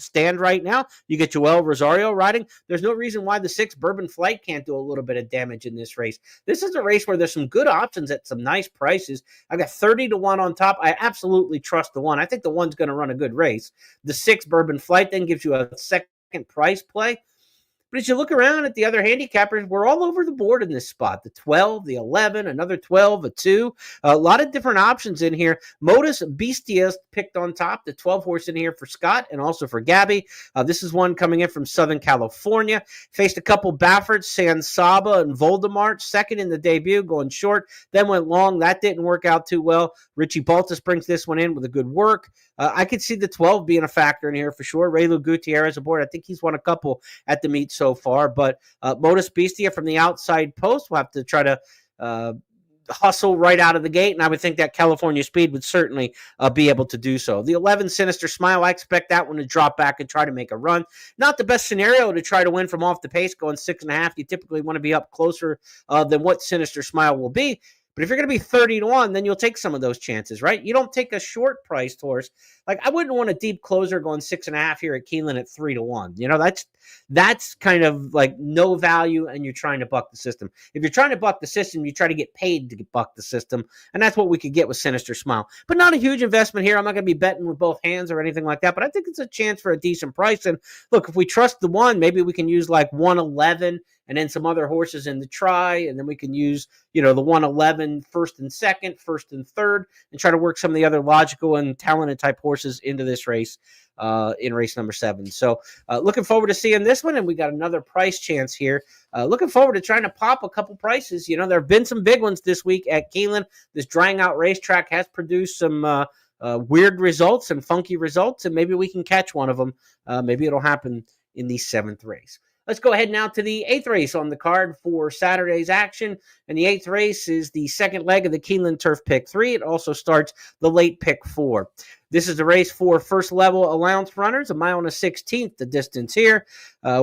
stand right now. You get Joel Rosario riding. There's no reason why the 6 Bourbon Flight can't do a little bit of damage in this race. This is a race where there's some good options at some nice prices. I got 30-1 on top. I absolutely trust the 1. I think the 1's going to run a good race. The 6 Bourbon Flight then gives you a second price play. But as you look around at the other handicappers, we're all over the board in this spot. The 12, the 11, another 12, a 2. A lot of different options in here. Modus Bestia picked on top, the 12 horse in here for Scott and also for Gabby. This is one coming in from Southern California. Faced a couple Baffords, San Saba and Voldemort. 2nd in the debut, going short. Then went long. That didn't work out too well. Richie Baltus brings this one in with a good work. I could see the 12 being a factor in here for sure. Raylu Gutierrez aboard. I think he's won a couple at the meet so far. But Modus Bestia from the outside post, we'll have to try to hustle right out of the gate, and I would think that California Speed would certainly be able to do so. The 11 Sinister Smile, I expect that one to drop back and try to make a run. Not the best scenario to try to win from off the pace, going 6.5. You typically want to be up closer than what Sinister Smile will be. But if you're going to be 30-1, then you'll take some of those chances, right? You don't take a short-priced horse. Like, I wouldn't want a deep closer going 6.5 here at Keeneland at 3-1. You know, that's kind of like no value, and you're trying to buck the system. If you're trying to buck the system, you try to get paid to buck the system, and that's what we could get with Sinister Smile. But not a huge investment here. I'm not going to be betting with both hands or anything like that, but I think it's a chance for a decent price. And look, if we trust the one, maybe we can use like 111 and then some other horses in the try, and then we can use, the 111 first and second, first and third, and try to work some of the other logical and talented type horses into this race in race number 7. So looking forward to seeing this one, and we got another price chance here. Looking forward to trying to pop a couple prices. There have been some big ones this week at Keeneland. This drying out racetrack has produced some weird results and funky results, and maybe we can catch one of them. Maybe it'll happen in the 7th race. Let's go ahead now to the 8th race on the card for Saturday's action. And the 8th race is the second leg of the Keeneland Turf Pick 3. It also starts the late Pick 4. This is the race for first level allowance runners, 1 1/16 mile, the distance here.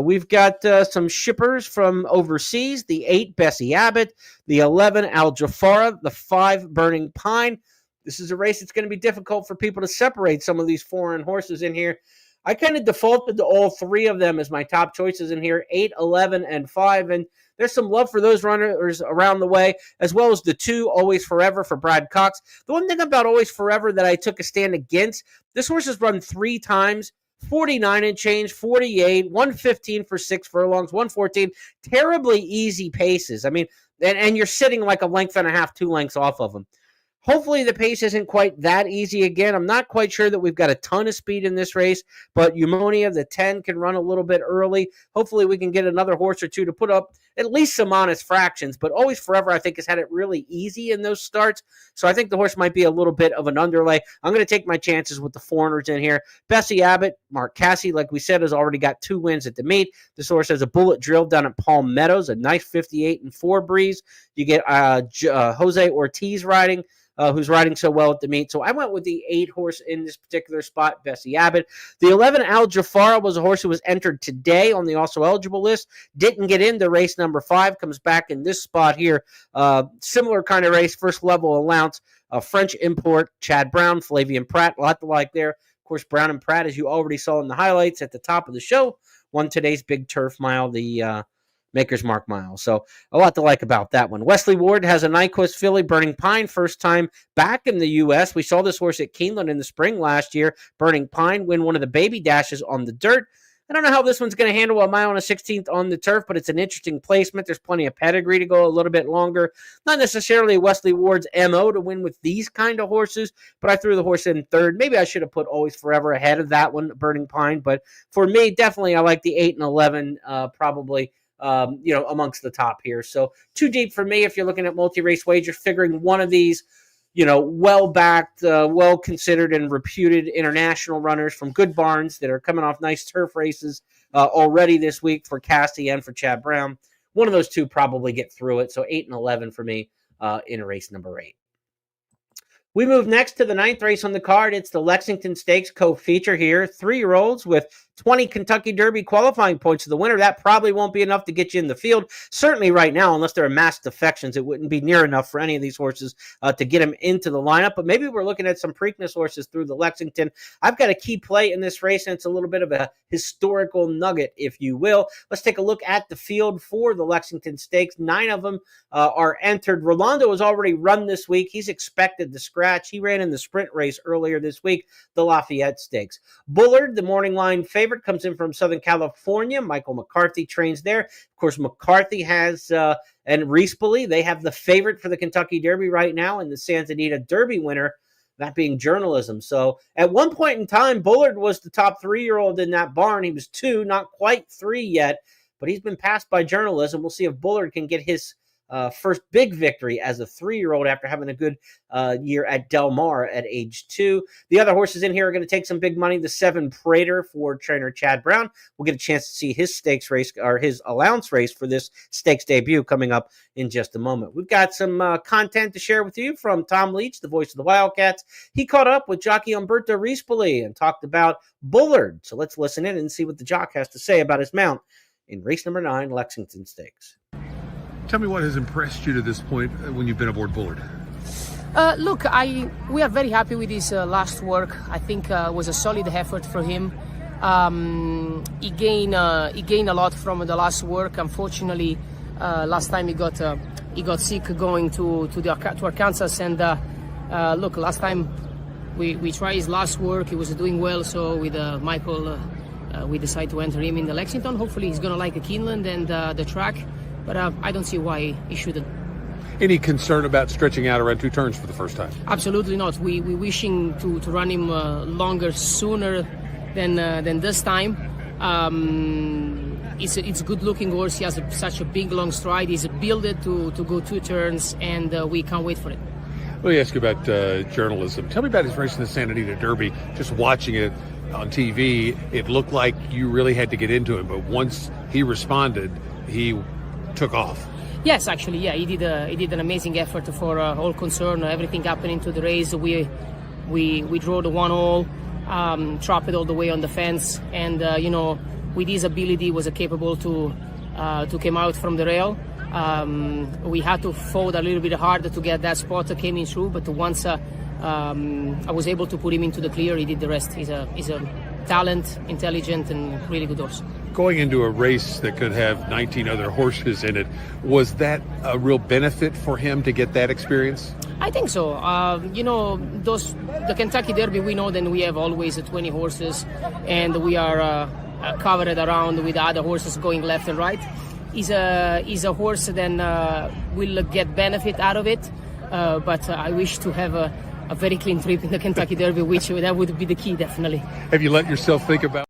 We've got some shippers from overseas, the 8 Bessie Abbott, the 11 Al Jafara, the 5 Burning Pine. This is a race that's going to be difficult for people to separate some of these foreign horses in here. I kind of defaulted to all 3 of them as my top choices in here, 8, 11, and 5. And there's some love for those runners around the way, as well as the 2, Always Forever for Brad Cox. The one thing about Always Forever that I took a stand against, this horse has run 3 times, 49 and change, 48, 115 for 6 furlongs, 114. Terribly easy paces. I mean, and you're sitting like a length and a half, 2 lengths off of them. Hopefully the pace isn't quite that easy again. I'm not quite sure that we've got a ton of speed in this race, but Eumonia, the 10, can run a little bit early. Hopefully we can get another horse or 2 to put up at least some honest fractions, but Always Forever, I think, has had it really easy in those starts, so I think the horse might be a little bit of an underlay. I'm going to take my chances with the foreigners in here. Bessie Abbott, Mark Casse, like we said, has already got 2 wins at the meet. This horse has a bullet drill down at Palm Meadows, a nice 58-4 breeze. You get Jose Ortiz riding, who's riding so well at the meet. So I went with the 8 horse in this particular spot, Bessie Abbott. The 11 Al Jafara was a horse who was entered today on the also eligible list. Didn't get into race number 5. Comes back in this spot here. Similar kind of race, first level allowance. French import, Chad Brown, Flavian Pratt. A lot to like there. Of course, Brown and Pratt, as you already saw in the highlights at the top of the show, won today's big turf mile, the Maker's Mark Mile. So a lot to like about that one. Wesley Ward has a Nyquist filly, Burning Pine, first time back in the U.S. We saw this horse at Keeneland in the spring last year. Burning Pine win one of the baby dashes on the dirt. I don't know how this one's going to handle 1 1/16 mile on the turf, but it's an interesting placement. There's plenty of pedigree to go a little bit longer. Not necessarily Wesley Ward's MO to win with these kind of horses, but I threw the horse in third. Maybe I should have put Always Forever ahead of that one, Burning Pine, but for me, definitely I like the 8 and 11 probably amongst the top here. So too deep for me if you're looking at multi-race wagers, figuring one of these, well-backed, well-considered and reputed international runners from good barns that are coming off nice turf races already this week for Cassie and for Chad Brown. One of those 2 probably get through it. So 8 and 11 for me in race number 8. We move next to the 9th race on the card. It's the Lexington Stakes co-feature here. 3-year-olds with 20 Kentucky Derby qualifying points to the winner. That probably won't be enough to get you in the field. Certainly right now, unless there are mass defections, it wouldn't be near enough for any of these horses to get them into the lineup. But maybe we're looking at some Preakness horses through the Lexington. I've got a key play in this race, and it's a little bit of a historical nugget, if you will. Let's take a look at the field for the Lexington Stakes. 9 of them are entered. Rolando has already run this week. He's expected to scratch. He ran in the sprint race earlier this week, the Lafayette Stakes. Bullard, the morning line favorite, comes in from Southern California. Michael McCarthy trains there. Of course, McCarthy has, and Rispoli, they have the favorite for the Kentucky Derby right now, and the Santa Anita Derby winner, that being Journalism. So at one point in time, Bullard was the top 3-year-old in that barn. He was 2, not quite 3 yet, but he's been passed by Journalism. We'll see if Bullard can get his first big victory as a 3-year-old after having a good year at Del Mar at age 2. The other horses in here are going to take some big money. The 7 Prater for trainer Chad Brown. We'll get a chance to see his stakes race or his allowance race for this stakes debut coming up in just a moment. We've got some content to share with you from Tom Leach, the voice of the Wildcats. He caught up with jockey Umberto Rispoli and talked about Bullard. So let's listen in and see what the jock has to say about his mount in race number 9, Lexington Stakes. Tell me what has impressed you to this point when you've been aboard Bullard. Look, we are very happy with his last work. I think it was a solid effort for him. He gained a lot from the last work. Unfortunately, last time he got sick going to Arkansas. And look, last time we tried his last work. He was doing well. So with Michael, we decided to enter him in the Lexington. Hopefully, he's gonna like the Keeneland and the track. But I don't see why he shouldn't. Any concern about stretching out around 2 turns for the first time? Absolutely not. We wishing to run him longer, sooner than this time. It's a good-looking horse. He has such a big, long stride. He's built to go 2 turns, and we can't wait for it. Let me ask you about journalism. Tell me about his race in the Santa Anita Derby. Just watching it on TV, it looked like you really had to get into him, but once he responded, he took off. Yes, actually, yeah, he did an amazing effort for all concern, everything happening to the race. We drew the 1-hole, trapped it all the way on the fence, and with his ability, was capable to come out from the rail. We had to fold a little bit harder to get that spot that came in through, but once I was able to put him into the clear, he did the rest. He's a talent, intelligent, and really good horse. Going into a race that could have 19 other horses in it, was that a real benefit for him to get that experience? I think so. The Kentucky Derby, we know that we have always 20 horses, and we are covered around with other horses going left and right. He's a horse that will get benefit out of it, but I wish to have a very clean trip in the Kentucky Derby, which that would be the key, definitely. Have you let yourself think about?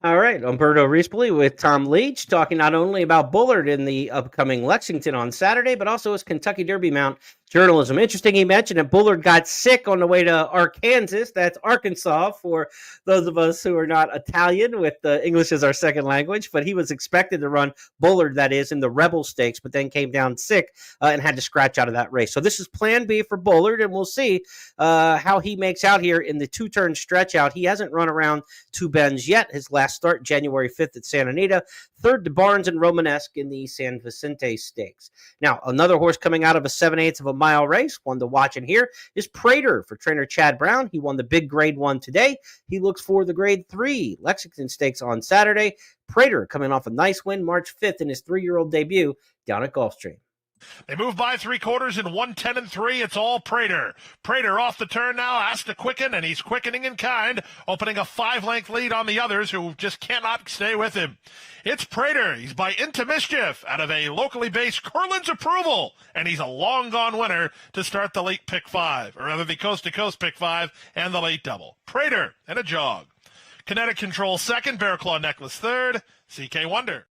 All right, Umberto Rispoli with Tom Leach talking not only about Bullard in the upcoming Lexington on Saturday, but also his Kentucky Derby mount journalism. Interesting, he mentioned that Bullard got sick on the way to Arkansas. That's Arkansas for those of us who are not Italian with English as our second language, but he was expected to run Bullard, that is, in the Rebel Stakes, but then came down sick and had to scratch out of that race. So this is plan B for Bullard, and we'll see how he makes out here in the 2-turn stretch out. He hasn't run around 2 bends yet. His last start, January 5th at Santa Anita, 3rd to Barnes and Romanesque in the San Vicente Stakes. Now, another horse coming out of a 7/8 of a mile race, one to watch in here, is Prater for trainer Chad Brown. He won the big grade 1 today. He looks for the grade 3 Lexington Stakes on Saturday. Prater coming off a nice win March 5th in his 3-year-old debut down at Gulfstream. They move by 3/4 in 1:10-3. It's all Prater. Prater off the turn now, asked to quicken, and he's quickening in kind, opening a 5-length lead on the others who just cannot stay with him. It's Prater. He's by Into Mischief out of a locally based Curlin's Approval, and he's a long-gone winner to start the late pick 5, or rather the coast-to-coast pick 5 and the late double. Prater and a jog. Kinetic Control second, Bear Claw Necklace third, CK Wonder.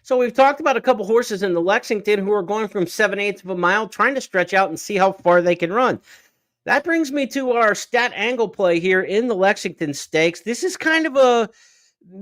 So we've talked about a couple horses in the Lexington who are going from 7/8 of a mile, trying to stretch out and see how far they can run. That brings me to our stat angle play here in the Lexington Stakes. This is kind of a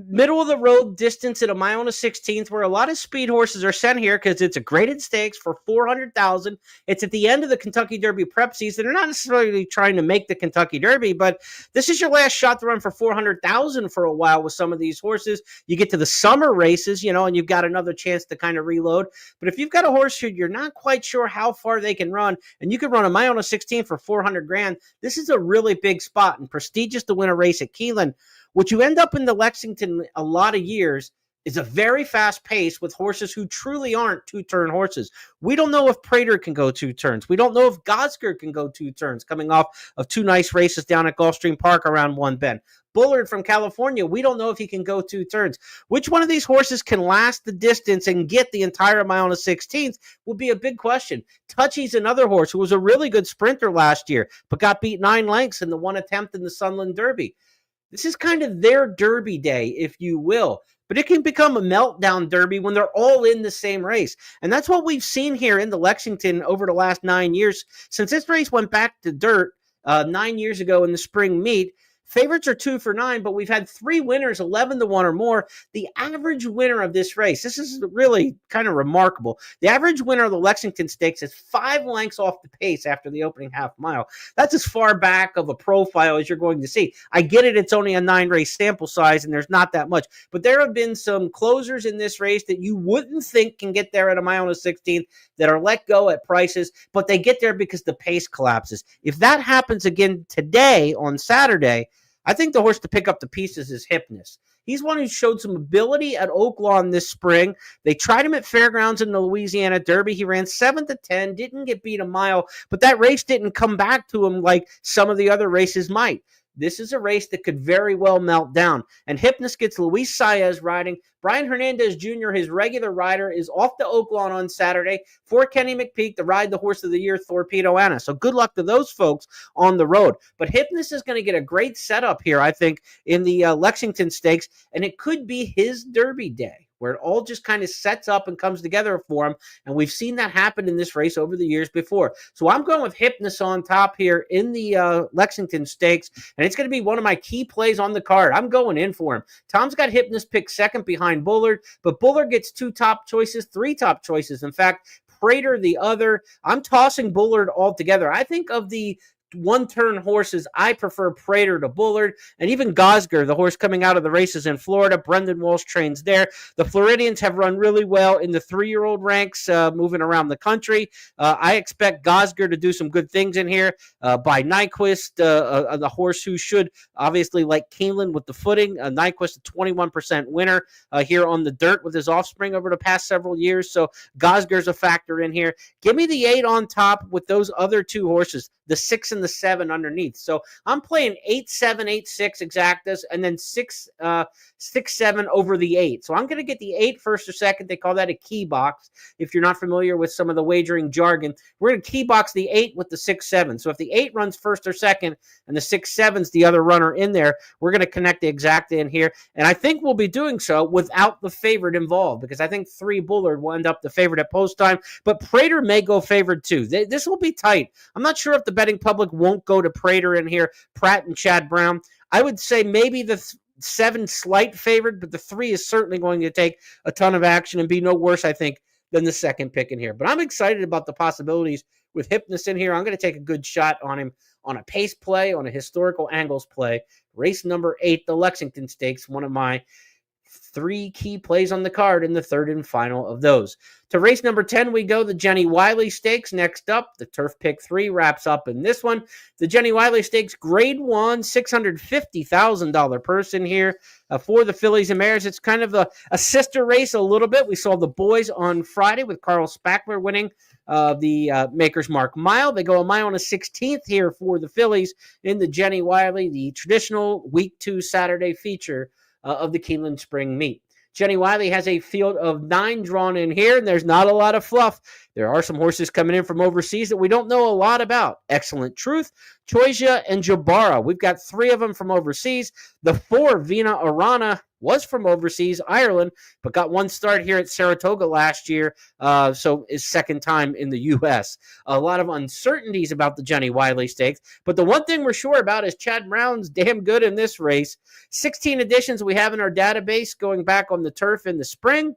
middle of the road distance at 1.16 where a lot of speed horses are sent here because it's a graded stakes for $400,000. It's at the end of the Kentucky Derby prep season. They're not necessarily trying to make the Kentucky Derby, but this is your last shot to run for $400,000 for a while with some of these horses. You get to the summer races, and you've got another chance to kind of reload. But if you've got a horse who you're not quite sure how far they can run, and you can run a 1.16 for $400,000, this is a really big spot and prestigious to win a race at Keeneland. What you end up in the Lexington a lot of years is a very fast pace with horses who truly aren't 2-turn horses. We don't know if Prater can go 2 turns. We don't know if Gosker can go 2 turns, coming off of 2 nice races down at Gulfstream Park around 1 bend. Bullard from California, we don't know if he can go 2 turns. Which one of these horses can last the distance and get the entire 1.16 will be a big question. Touchy's another horse who was a really good sprinter last year, but got beat 9 lengths in the 1 attempt in the Sunland Derby. This is kind of their Derby day, if you will. but it can become a meltdown derby when they're all in the same race. And that's what we've seen here in the Lexington over the last 9 years. Since this race went back to dirt 9 years ago in the spring meet, favorites are 2 for 9, but we've had 3 winners, 11-1 or more. The average winner of this race, this is really kind of remarkable. The average winner of the Lexington Stakes is 5 lengths off the pace after the opening half mile. That's as far back of a profile as you're going to see. I get it, it's only a 9-race sample size, and there's not that much. But there have been some closers in this race that you wouldn't think can get there at a mile and a 16th that are let go at prices, but they get there because the pace collapses. If that happens again today on Saturday, I think the horse to pick up the pieces is Hypnus. He's one who showed some ability at Oaklawn this spring. They tried him at Fairgrounds in the Louisiana Derby. He ran 7-10, didn't get beat a mile, but that race didn't come back to him like some of the other races might. This is a race that could very well melt down. And Hypnus gets Luis Saez riding. Brian Hernandez Jr., his regular rider, is off to Oaklawn on Saturday for Kenny McPeek to ride the horse of the year, Torpedo Anna. So good luck to those folks on the road. But Hypnus is going to get a great setup here, I think, in the Lexington Stakes, and it could be his Derby day, where it all just kind of sets up and comes together for him. And we've seen that happen in this race over the years before. So I'm going with Hypnus on top here in the Lexington Stakes, and it's going to be one of my key plays on the card. I'm going in for him. Tom's got Hypnus picked second behind Bullard, but Bullard gets 2 top choices, 3 top choices. In fact, Prater the other. I'm tossing Bullard altogether. I think of the one-turn horses, I prefer Prater to Bullard, and even Gosger, the horse coming out of the races in Florida. Brendan Walsh trains there. The Floridians have run really well in the 3-year-old ranks, moving around the country. I expect Gosger to do some good things in here. By Nyquist, the horse who should obviously like Keeneland with the footing. Nyquist, a 21% winner here on the dirt with his offspring over the past several years. So Gosger's a factor in here. Give me the 8 on top with those other 2 horses, the 6 and the 7 underneath. So I'm playing 8-7, 8-6 exactas, and then 6-7 over the 8. So I'm going to get the 8 first or second. They call that a key box. If you're not familiar with some of the wagering jargon, we're going to key box the 8 with the 6-7. So if the 8 runs first or second and the 6-7's the other runner in there, we're going to connect the exacta in here. And I think we'll be doing so without the favorite involved, because I think 3 Bullard will end up the favorite at post time, but Prater may go favored too. This will be tight. I'm not sure if the betting public won't go to Prater in here, Pratt and Chad Brown. I would say maybe the 7 slight favored, but the 3 is certainly going to take a ton of action and be no worse, I think, than the second pick in here. But I'm excited about the possibilities with Hypnus in here. I'm going to take a good shot on him on a pace play, on a historical angles play. Race number 8, the Lexington Stakes, one of my 3 key plays on the card in the third and final of those. To race number 10, we go. The Jenny Wiley Stakes next up. The Turf Pick 3 wraps up in this one. The Jenny Wiley Stakes, Grade 1, $650,000 person here for the fillies and mares. It's kind of a sister race a little bit. We saw the boys on Friday with Carl Spackler winning the Maker's Mark Mile. They go a mile and a 16th here for the fillies in the Jenny Wiley, the traditional Week 2 Saturday feature of the Keeneland Spring Meet. Jenny Wiley has a field of 9 drawn in here, and there's not a lot of fluff. There are some horses coming in from overseas that we don't know a lot about. Excellent Truth, Choisia, and Jabara. We've got 3 of them from overseas. The 4, Vina Arana, was from overseas, Ireland, but got 1 start here at Saratoga last year, so is second time in the U.S. A lot of uncertainties about the Jenny Wiley Stakes, but the one thing we're sure about is Chad Brown's damn good in this race. 16 editions we have in our database going back on the turf in the spring.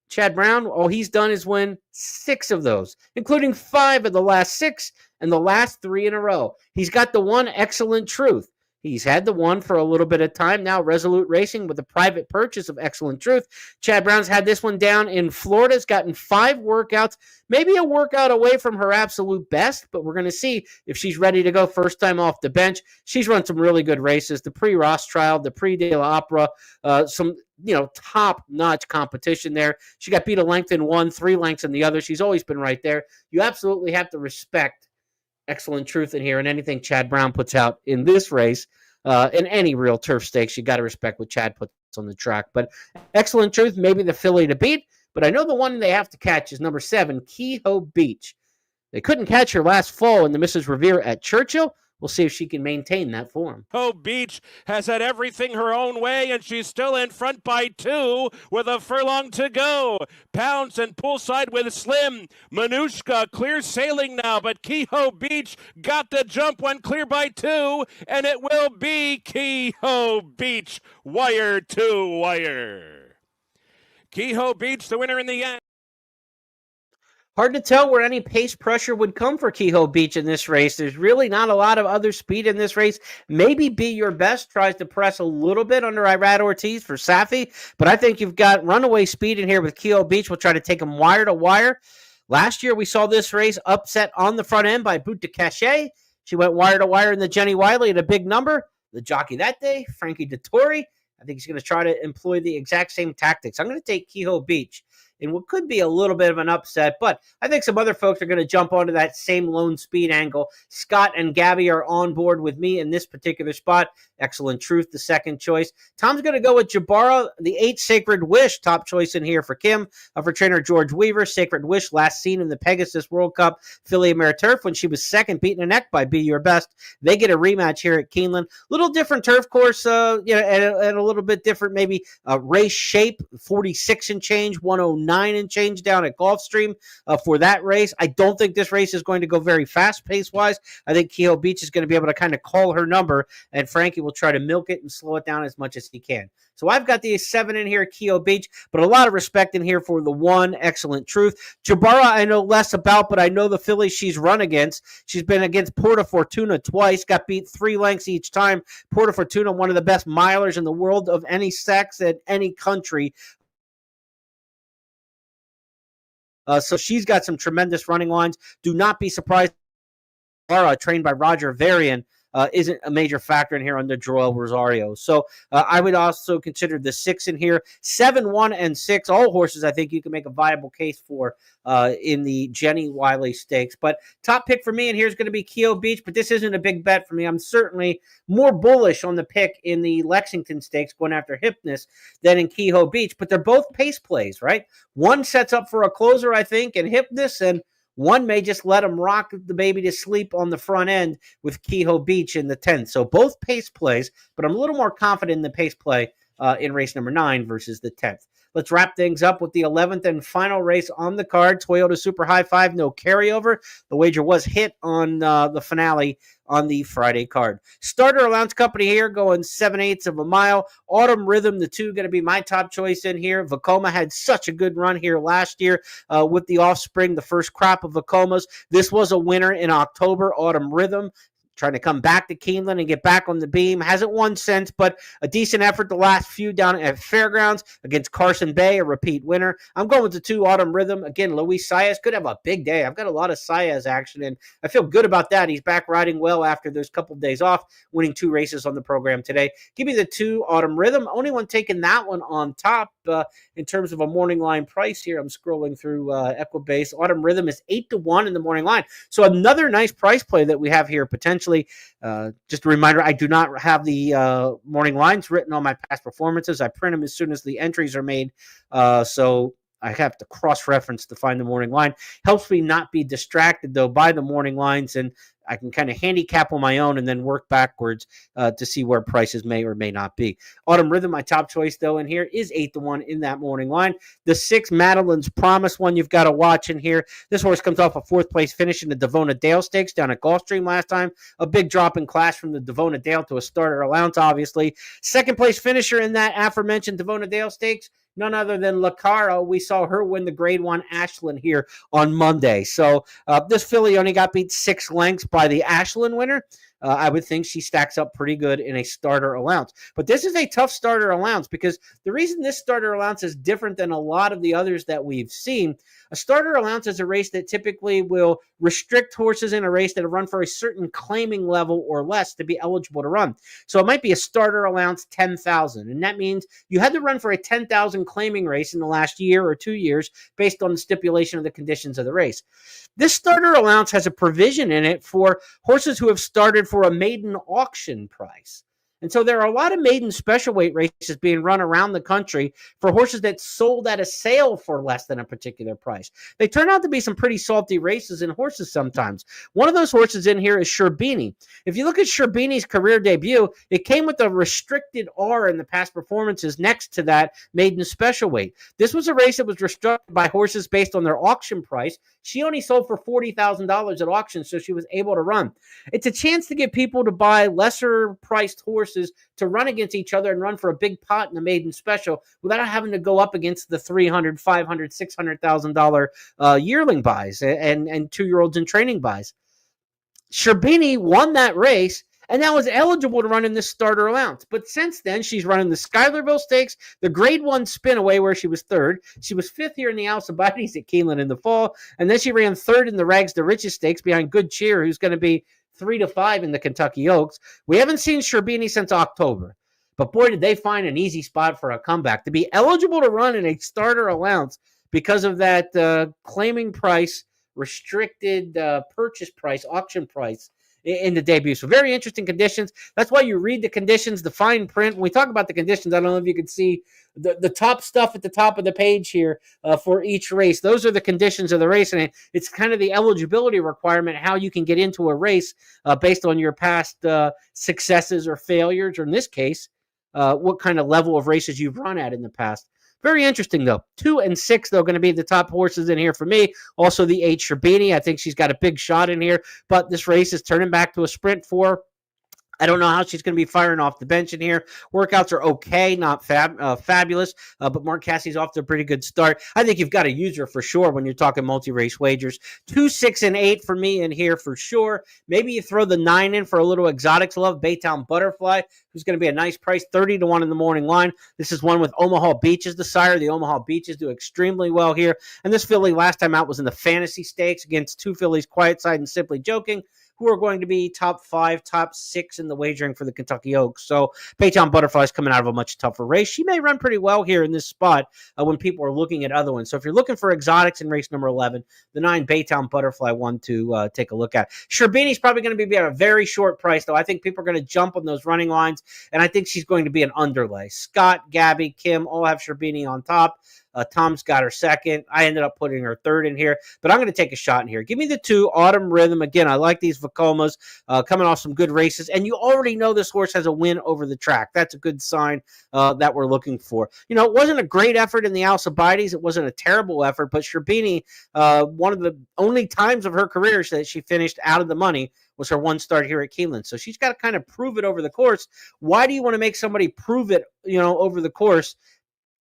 Chad Brown, all he's done is win 6 of those, including 5 of the last 6 and the last 3 in a row. He's got the 1 Excellent Truth. He's had the 1 for a little bit of time now. Resolute Racing with a private purchase of Excellent Truth. Chad Brown's had this one down in Florida. Has gotten 5 workouts, maybe a workout away from her absolute best, but we're going to see if she's ready to go first time off the bench. She's run some really good races. The pre-Ross trial, the pre-De La Opera, some top-notch competition there. She got beat a length in one, 3 lengths in the other. She's always been right there. You absolutely have to respect Excellent Truth in here, and anything Chad Brown puts out in this race, in any real turf stakes, you got to respect what Chad puts on the track. But Excellent Truth, maybe the filly to beat, but I know the one they have to catch is number 7, Kehoe Beach. They couldn't catch her last fall in the Mrs. Revere at Churchill. we'll see if she can maintain that form. Beach has had everything her own way, and she's still in front by 2 with a furlong to go. Pounce and poolside with Slim. Manushka clear sailing now, but Kehoe Beach got the jump, went clear by 2, and it will be Kehoe Beach, wire to wire. Kehoe Beach, the winner in the end. Hard to tell where any pace pressure would come for Kehoe Beach in this race. There's really not a lot of other speed in this race. Maybe Be Your Best tries to press a little bit under Irad Ortiz for Safi, but I think you've got runaway speed in here with Kehoe Beach. We'll try to take them wire to wire. Last year, we saw this race upset on the front end by Boot de Cachet. She went wire to wire in the Jenny Wiley at a big number. The jockey that day, Frankie Dettori, I think he's going to try to employ the exact same tactics. I'm going to take Kehoe Beach in what could be a little bit of an upset, but I think some other folks are going to jump onto that same lone speed angle. Scott and Gabby are on board with me in this particular spot. Excellent Truth, the second choice. Tom's going to go with Jabara, the 8 Sacred Wish, top choice in here for Kim, for trainer George Weaver. Sacred Wish, last seen in the Pegasus World Cup Filly Ameriturf when she was second, beaten a neck by Be Your Best. They get a rematch here at Keeneland. Little different turf course, and a little bit different maybe race shape, 46 and change, 109 and change down at Gulfstream for that race. I don't think this race is going to go very fast pace-wise. I think Kehoe Beach is going to be able to kind of call her number, and Frankie will try to milk it and slow it down as much as he can. So I've got the 7 in here at Kehoe Beach, but a lot of respect in here for the 1, Excellent Truth. Jabara I know less about, but I know the fillies she's run against. She's been against Porta Fortuna twice, got beat 3 lengths each time. Porta Fortuna, one of the best milers in the world of any sex at any country. So she's got some tremendous running lines. Do not be surprised. Jabara, trained by Roger Varian, isn't a major factor in here under Joel Rosario. So I would also consider the 6 in here. 7, 1, and 6, all horses I think you can make a viable case for in the Jenny Wiley Stakes. But top pick for me in here is going to be Kehoe Beach, but this isn't a big bet for me. I'm certainly more bullish on the pick in the Lexington Stakes going after Hypnus than in Kehoe Beach, but they're both pace plays, right? One sets up for a closer, I think, in Hypnus, and one may just let him rock the baby to sleep on the front end with Kehoe Beach in the 10th. So both pace plays, but I'm a little more confident in the pace play in race number 9 versus the 10th. Let's wrap things up with the 11th and final race on the card. Toyota Super High 5, no carryover. The wager was hit on the finale on the Friday card. Starter allowance company here going 7/8 of a mile. Autumn Rhythm, the 2, going to be my top choice in here. Vekoma had such a good run here last year with the Offspring, the first crop of Vekomas. This was a winner in October. Autumn Rhythm trying to come back to Keeneland and get back on the beam. Hasn't won since, but a decent effort the last few down at Fairgrounds against Carson Bay, a repeat winner. I'm going with the 2, Autumn Rhythm. Again, Luis Saez could have a big day. I've got a lot of Saez action, and I feel good about that. He's back riding well after those couple of days off, winning 2 races on the program today. Give me the 2, Autumn Rhythm. Only one taking that one on top in terms of a morning line price here. I'm scrolling through Equibase. Autumn Rhythm is 8-1 in the morning line. So another nice price play that we have here potentially. Just a reminder, I do not have the morning lines written on my past performances. I print them as soon as the entries are made. So I have to cross-reference to find the morning line. Helps me not be distracted, though, by the morning lines, and I can kind of handicap on my own and then work backwards to see where prices may or may not be. Autumn Rhythm, my top choice, though, in here is 8-1 in that morning line. The 6, Madeline's Promise, one you've got to watch in here. This horse comes off a 4th-place finish in the Devona Dale Stakes down at Gulfstream last time. A big drop in class from the Devona Dale to a starter allowance, obviously. 2nd-place finisher in that aforementioned Devona Dale Stakes, none other than Lacaro. We saw her win the Grade 1 Ashland here on Monday. So this filly only got beat 6 lengths by the Ashland winner. I would think she stacks up pretty good in a starter allowance. But this is a tough starter allowance because the reason this starter allowance is different than a lot of the others that we've seen, a starter allowance is a race that typically will restrict horses in a race that have run for a certain claiming level or less to be eligible to run. So it might be a starter allowance 10,000, and that means you had to run for a 10,000 claiming race in the last year or 2 years based on the stipulation of the conditions of the race. This starter allowance has a provision in it for horses who have started for a maiden auction price. And so there are a lot of maiden special weight races being run around the country for horses that sold at a sale for less than a particular price. They turn out to be some pretty salty races and horses sometimes. One of those horses in here is Sherbini. If you look at Sherbini's career debut, it came with a restricted R in the past performances next to that maiden special weight. This was a race that was restricted by horses based on their auction price. She only sold for $40,000 at auction, so she was able to run. It's a chance to get people to buy lesser priced horses to run against each other and run for a big pot in the maiden special without having to go up against the $300,000, $500,000, $600,000 yearling buys and 2-year-olds in training buys. Sherbini won that race and now is eligible to run in this starter allowance. But since then, she's running the Schuylerville Stakes, the Grade 1 Spinaway, where she was third. She was fifth here in the Alcibiades at Keeneland in the fall. And then she ran third in the Rags to Riches Stakes behind Good Cheer, who's going to be 3-5 in the Kentucky Oaks. We haven't seen Sherbini since October. But boy, did they find an easy spot for a comeback. To be eligible to run in a starter allowance because of that claiming price, restricted purchase price, auction price in the debut. So very interesting conditions. That's why you read the conditions, the fine print. When we talk about the conditions, I don't know if you can see the top stuff at the top of the page here for each race. Those are the conditions of the race, and it's kind of the eligibility requirement, how you can get into a race based on your past successes or failures, or in this case, what kind of level of races you've run at in the past. Very interesting, though. 2 and 6, though, going to be the top horses in here for me. Also, the 8, Sherbini. I think she's got a big shot in here, but this race is turning back to a sprint for her. I don't know how she's going to be firing off the bench in here. Workouts are okay, not fabulous, but Mark Cassie's off to a pretty good start. I think you've got to use her for sure when you're talking multi-race wagers. 2, 6, and 8 for me in here for sure. Maybe you throw the 9 in for a little exotics love. Baytown Butterfly, who's going to be a nice price, 30-1 in the morning line. This is one with Omaha Beach as the sire. The Omaha Beaches do extremely well here. And this filly last time out was in the Fantasy Stakes against 2 fillies, Quiet Side and Simply Joking, who are going to be top 5, top 6 in the wagering for the Kentucky Oaks. So Baytown Butterfly is coming out of a much tougher race. She may run pretty well here in this spot when people are looking at other ones. So if you're looking for exotics in race number 11, the 9 Baytown Butterfly one to take a look at. Sherbini's probably going to be at a very short price, though. I think people are going to jump on those running lines, and I think she's going to be an underlay. Scott, Gabby, Kim all have Sherbini on top. Tom's got her second. I ended up putting her third in here, but I'm going to take a shot in here. Give me the 2, Autumn Rhythm. Again, I like these Vacomas coming off some good races, and you already know this horse has a win over the track. That's a good sign that we're looking for. You know, it wasn't a great effort in the Alcibiades. It wasn't a terrible effort, but Sherbini, one of the only times of her career that she finished out of the money was her one start here at Keeneland. So she's got to kind of prove it over the course. Why do you want to make somebody prove it, over the course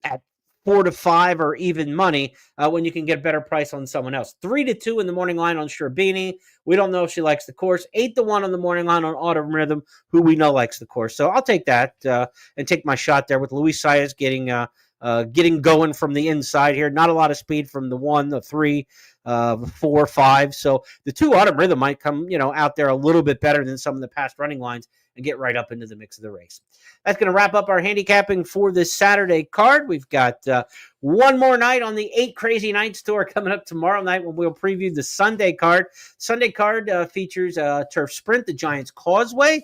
at 4-5 or even money when you can get a better price on someone else? 3-2 in the morning line on Sherbini. We don't know if she likes the course. 8-1 on the morning line on Autumn Rhythm, who we know likes the course. So I'll take that and take my shot there with Luis Saez getting going from the inside here. Not a lot of speed from the 1, the 3, 4, 5. So the 2 Autumn Rhythm might come, out there a little bit better than some of the past running lines and get right up into the mix of the race. That's going to wrap up our handicapping for this Saturday card. We've got one more night on the 8 Crazy Nights tour coming up tomorrow night when we'll preview the Sunday card. Sunday card features Turf Sprint, the Giants Causeway.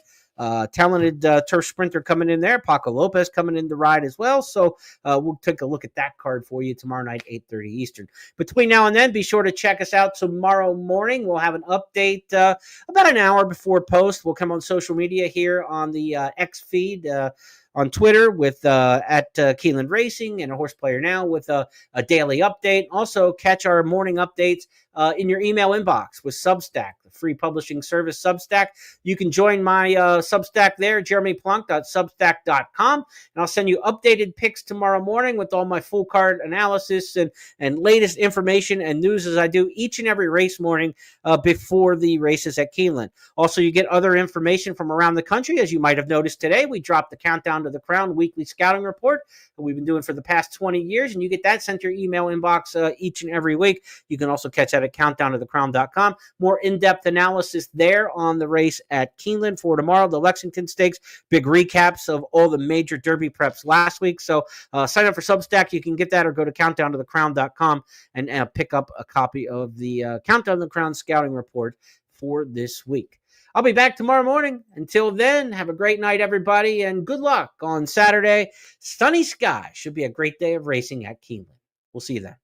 Talented turf sprinter coming in there. Paco Lopez coming in the ride as well. So we'll take a look at that card for you tomorrow night, 8:30 Eastern. Between now and then, be sure to check us out tomorrow morning. We'll have an update about an hour before post. We'll come on social media here on the X feed, on Twitter with at Keeneland Racing and a Horse Player Now with a daily update. Also, catch our morning updates in your email inbox with Substack, the free publishing service Substack. You can join my Substack there, jeremyplonk.substack.com, and I'll send you updated picks tomorrow morning with all my full card analysis and latest information and news as I do each and every race morning before the races at Keeneland. Also, you get other information from around the country. As you might have noticed today, we dropped the Countdown to the Crown weekly scouting report that we've been doing for the past 20 years, and you get that sent to your email inbox each and every week. You can also catch that at countdowntothecrown.com. More in-depth analysis there on the race at Keeneland for tomorrow, the Lexington Stakes, big recaps of all the major Derby preps last week. So sign up for Substack. You can get that or go to countdowntothecrown.com and pick up a copy of the Countdown to the Crown scouting report for this week. I'll be back tomorrow morning. Until then, have a great night, everybody, and good luck on Saturday. Sunny sky. Should be a great day of racing at Keeneland. We'll see you then.